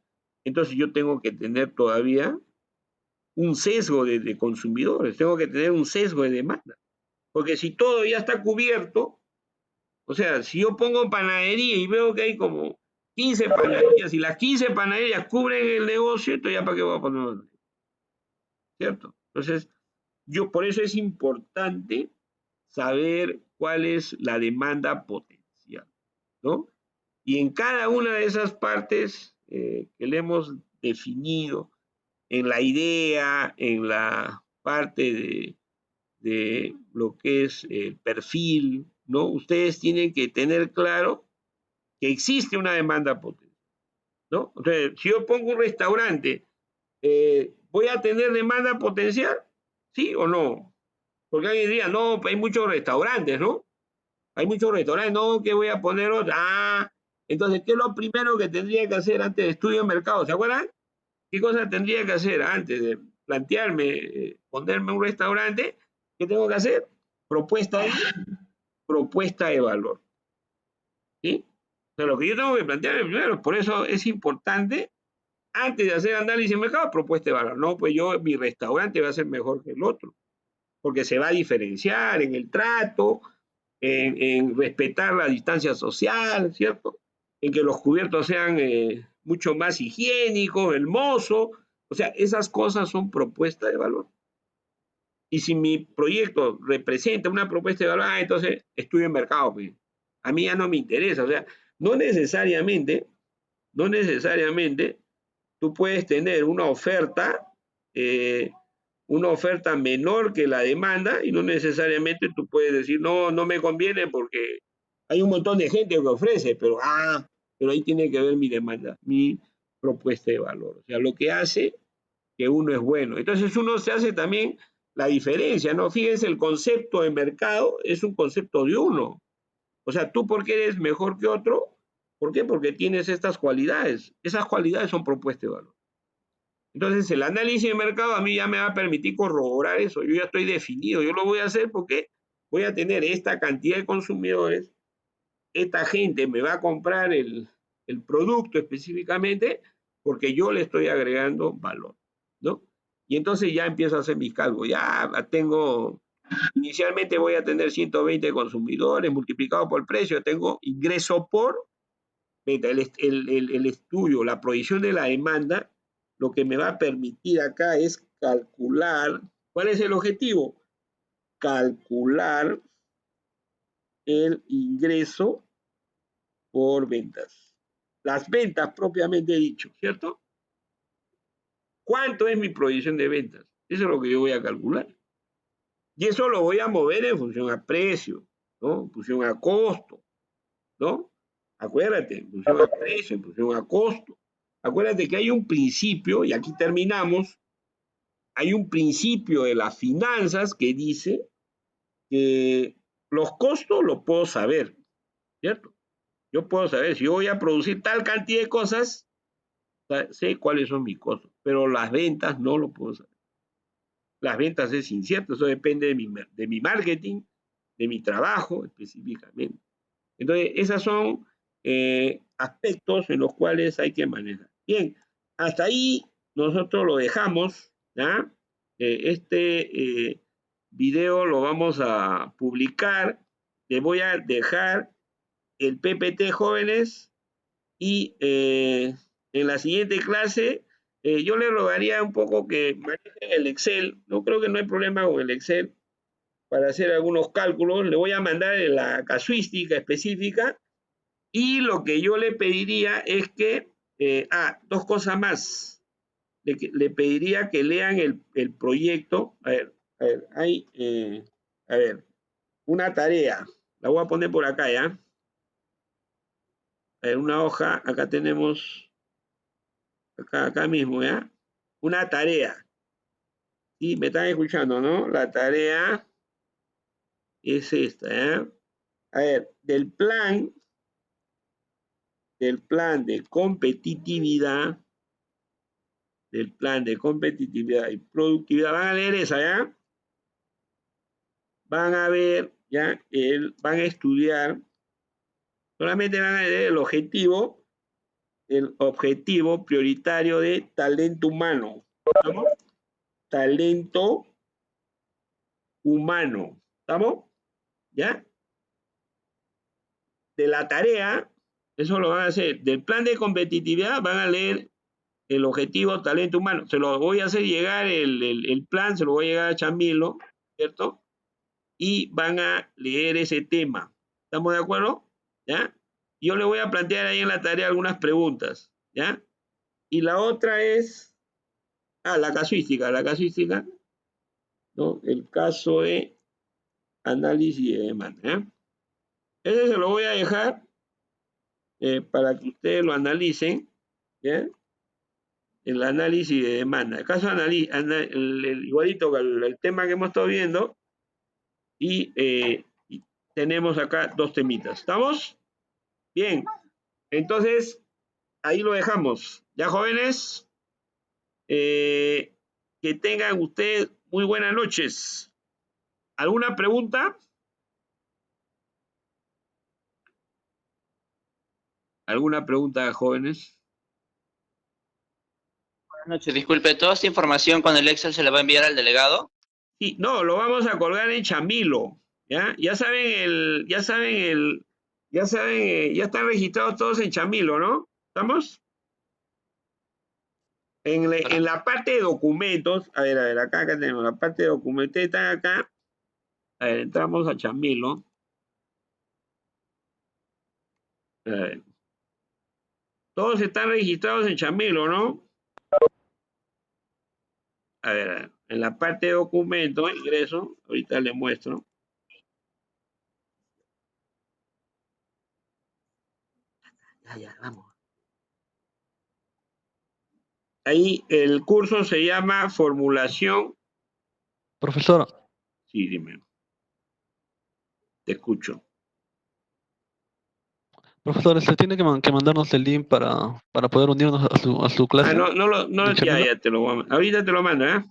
entonces yo tengo que tener todavía un sesgo de consumidores, tengo que tener un sesgo de demanda. Porque si todo ya está cubierto, o sea, si yo pongo panadería y veo que hay como 15 panaderías y las 15 panaderías cubren el negocio, entonces ya para qué voy a poner, ¿cierto? Entonces, yo por eso es importante saber cuál es la demanda potencial, ¿no? Y en cada una de esas partes que le hemos definido, en la idea, en la parte de lo que es el perfil, ¿no? Ustedes tienen que tener claro que existe una demanda potencial, ¿no? Entonces, si yo pongo un restaurante, ¿voy a tener demanda potencial? ¿Sí o no? Porque alguien diría, no, hay muchos restaurantes, ¿no? Hay muchos restaurantes, no, que voy a poner otra. Ah, entonces, ¿qué es lo primero que tendría que hacer antes de estudio de mercado? ¿Se acuerdan? ¿Qué cosa tendría que hacer antes de plantearme ponerme un restaurante? ¿Qué tengo que hacer? Propuesta de valor. ¿Sí? O sea, lo que yo tengo que plantearme primero, por eso es importante, antes de hacer análisis de mercado, propuesta de valor. No, pues mi restaurante va a ser mejor que el otro, porque se va a diferenciar en el trato, en respetar la distancia social, ¿cierto? En que los cubiertos sean mucho más higiénicos, hermosos. O sea, esas cosas son propuestas de valor. Y si mi proyecto representa una propuesta de valor, entonces estudio en mercado. Pues. A mí ya no me interesa. O sea, no necesariamente tú puedes tener una oferta menor que la demanda y no necesariamente tú puedes decir, no, no me conviene porque hay un montón de gente que ofrece, pero ahí tiene que ver mi demanda, mi propuesta de valor. O sea, lo que hace que uno es bueno. Entonces uno se hace también la diferencia, ¿no? Fíjense, el concepto de mercado es un concepto de uno. O sea, tú por qué eres mejor que otro, ¿por qué? Porque tienes estas cualidades. Esas cualidades son propuestas de valor. Entonces, el análisis de mercado a mí ya me va a permitir corroborar eso. Yo ya estoy definido. Yo lo voy a hacer porque voy a tener esta cantidad de consumidores. Esta gente me va a comprar el producto específicamente porque yo le estoy agregando valor, ¿no? Y entonces ya empiezo a hacer mis cálculos. Ya tengo, inicialmente voy a tener 120 consumidores multiplicado por el precio. Tengo ingreso por venta. El estudio, la proyección de la demanda, lo que me va a permitir acá es calcular, ¿cuál es el objetivo? Calcular el ingreso por ventas. Las ventas propiamente dicho, ¿cierto? ¿Cuánto es mi proyección de ventas? Eso es lo que yo voy a calcular. Y eso lo voy a mover en función a precio, ¿no? En función a costo, ¿no? Acuérdate, en función a precio, en función a costo. Acuérdate que hay un principio, y aquí terminamos, hay un principio de las finanzas que dice que los costos los puedo saber, ¿cierto? Yo puedo saber, si yo voy a producir tal cantidad de cosas, sé cuáles son mis costos, pero las ventas no lo puedo saber. Las ventas es incierto, eso depende de mi marketing, de mi trabajo específicamente. Entonces, esos son aspectos en los cuales hay que manejar. Bien, hasta ahí nosotros lo dejamos, ¿ya? Este video lo vamos a publicar. Le voy a dejar el PPT jóvenes y en la siguiente clase yo le rogaría un poco que manejen el Excel. No creo que no hay problema con el Excel para hacer algunos cálculos. Le voy a mandar la casuística específica y lo que yo le pediría es que, dos cosas más. Le pediría que lean el proyecto. A ver, hay, a ver, una tarea. La voy a poner por acá, ¿ya? A ver, una hoja, acá tenemos, acá mismo, ¿ya? Una tarea. ¿Sí? ¿Me están escuchando, no? La tarea es esta, ¿ya? A ver, del plan de competitividad, y productividad, van a leer esa, ¿ya? Van a ver, ¿ya? Van a estudiar, solamente van a leer el objetivo prioritario de talento humano. ¿Estamos? Talento humano. ¿Estamos? ¿Ya? De la tarea, eso lo van a hacer. Del plan de competitividad van a leer el objetivo talento humano. Se lo voy a hacer llegar el plan, se lo voy a llegar a Chamilo, ¿cierto? Y van a leer ese tema. ¿Estamos de acuerdo? ¿Ya? Yo le voy a plantear ahí en la tarea algunas preguntas, ¿ya? Y la otra es, la casuística, ¿no? El caso de análisis de demanda, ¿ya? Ese se lo voy a dejar para que ustedes lo analicen, ¿ya? El análisis de demanda. El caso igualito que el tema que hemos estado viendo, y tenemos acá dos temitas. ¿Estamos? Bien. Entonces, ahí lo dejamos. Ya, jóvenes, que tengan ustedes muy buenas noches. ¿Alguna pregunta? ¿Alguna pregunta, jóvenes? Buenas noches, disculpe, ¿toda esta información con el Excel se le va a enviar al delegado? Sí, no, lo vamos a colgar en Chamilo, ¿ya? Ya están registrados todos en Chamilo, ¿no? ¿Estamos? En la parte de documentos, a ver, acá tenemos la parte de documentos, están acá. A ver, entramos a Chamilo. A ver. Todos están registrados en Chamilo, ¿no? A ver, en la parte de documentos, ingreso, ahorita les muestro. Ya, vamos. Ahí el curso se llama Formulación. Profesor. Sí, dime. Te escucho. Profesor, tiene que mandarnos el link para poder unirnos a su clase. Ya te lo voy a, ahorita te lo mando, ¿eh?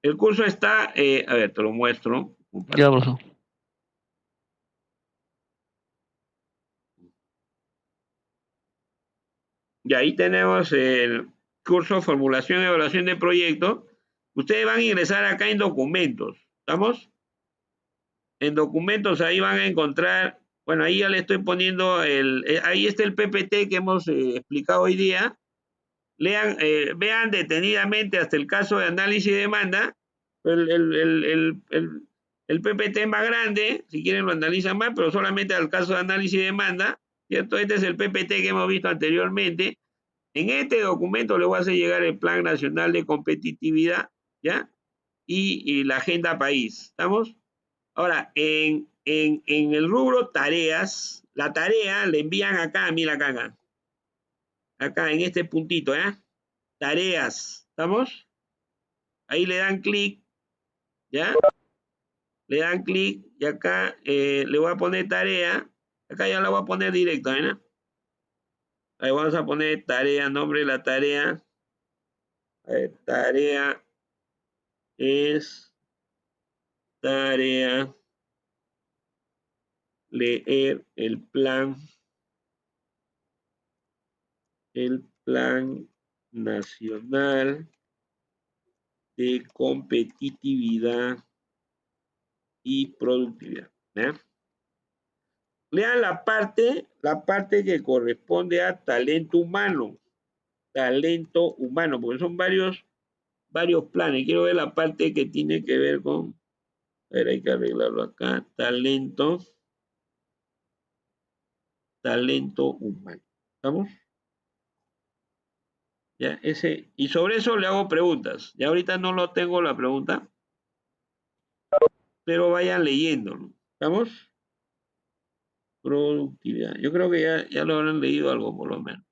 El curso está, a ver, te lo muestro. Ya, profesor. Y ahí tenemos el curso Formulación y Evaluación de Proyectos. Ustedes van a ingresar acá en documentos. ¿Estamos? En documentos ahí van a encontrar, bueno, ahí ya le estoy poniendo ahí está el PPT que hemos explicado hoy día. Lean, vean detenidamente hasta el caso de análisis de demanda. El PPT es más grande, si quieren lo analizan más, pero solamente al caso de análisis de demanda, ¿cierto? Este es el PPT que hemos visto anteriormente. En este documento le voy a hacer llegar el Plan Nacional de Competitividad, ¿ya? Y la Agenda País, ¿estamos? Ahora, en el rubro tareas, la tarea le envían acá, mira acá. Acá en este puntito, ¿ya? Tareas, ¿estamos? Ahí le dan clic, ¿ya? Le dan clic y acá le voy a poner tarea. Acá ya la voy a poner directo, ¿no? Ahí vamos a poner tarea, nombre de la tarea. Tarea es tarea leer el plan nacional de competitividad y productividad. ¿Eh? Lean la parte que corresponde a talento humano. talento humano, porque son varios planes. Quiero ver la parte que tiene que ver con, a ver, hay que arreglarlo acá, talento humano. ¿Estamos? Ya, ese, y sobre eso le hago preguntas. Ya ahorita no lo tengo la pregunta, pero vayan leyéndolo. ¿Estamos? Productividad. Yo creo que ya lo habrán leído algo por lo menos.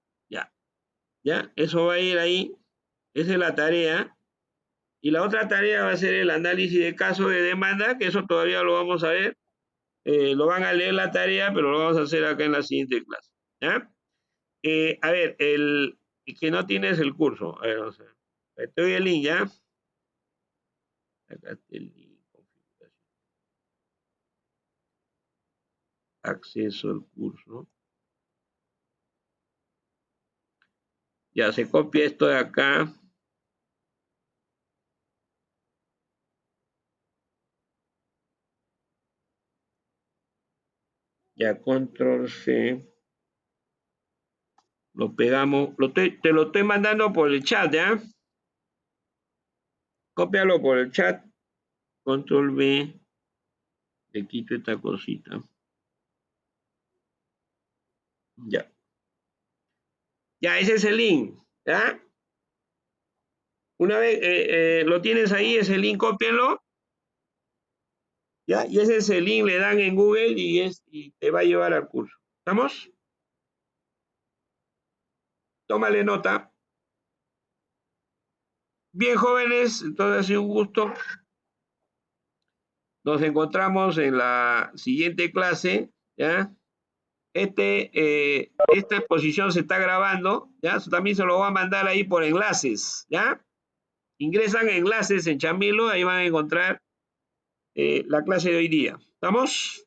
Ya, eso va a ir ahí. Esa es la tarea. Y la otra tarea va a ser el análisis de caso de demanda, que eso todavía lo vamos a ver. Lo van a leer la tarea, pero lo vamos a hacer acá en la siguiente clase. ¿Ya? A ver, el que no tienes el curso. A ver, vamos a ver. Te doy el link, ¿ya? Acá está el link. Configuración. Acceso al curso. Ya se copia esto de acá. Ya, control C. Lo pegamos. Te lo estoy mandando por el chat, ¿ya? Cópialo por el chat. Control V. Le quito esta cosita. Ya. Ya, ese es el link. ¿Ya? Una vez lo tienes ahí, ese link, cópienlo. ¿Ya? Y ese es el link, le dan en Google y te va a llevar al curso. ¿Estamos? Tómale nota. Bien, jóvenes, entonces ha sido un gusto. Nos encontramos en la siguiente clase, ¿ya? Esta exposición se está grabando, ¿ya? También se lo voy a mandar ahí por enlaces, ¿ya? Ingresan enlaces en Chamilo, ahí van a encontrar la clase de hoy día. ¿Estamos?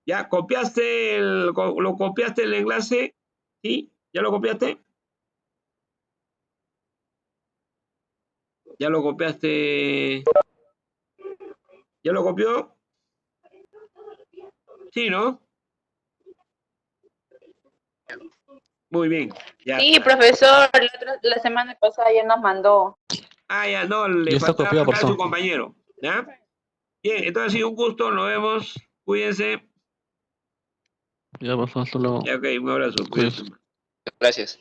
¿Ya? ¿Lo copiaste el enlace? ¿Sí? ¿Ya lo copiaste? ¿Ya lo copiaste? ¿Ya lo copió? Sí, ¿no? Muy bien. Ya Sí, está. profesor, la semana pasada ya nos mandó. Ya no, le Ya está faltaba copiado, acá a su profesor. compañero. ¿Ya? Bien, entonces ha sido un gusto, nos vemos. Cuídense. Ya, profesor, hasta luego. Ya, ok, un abrazo. Cuídese. Cuídense. Gracias.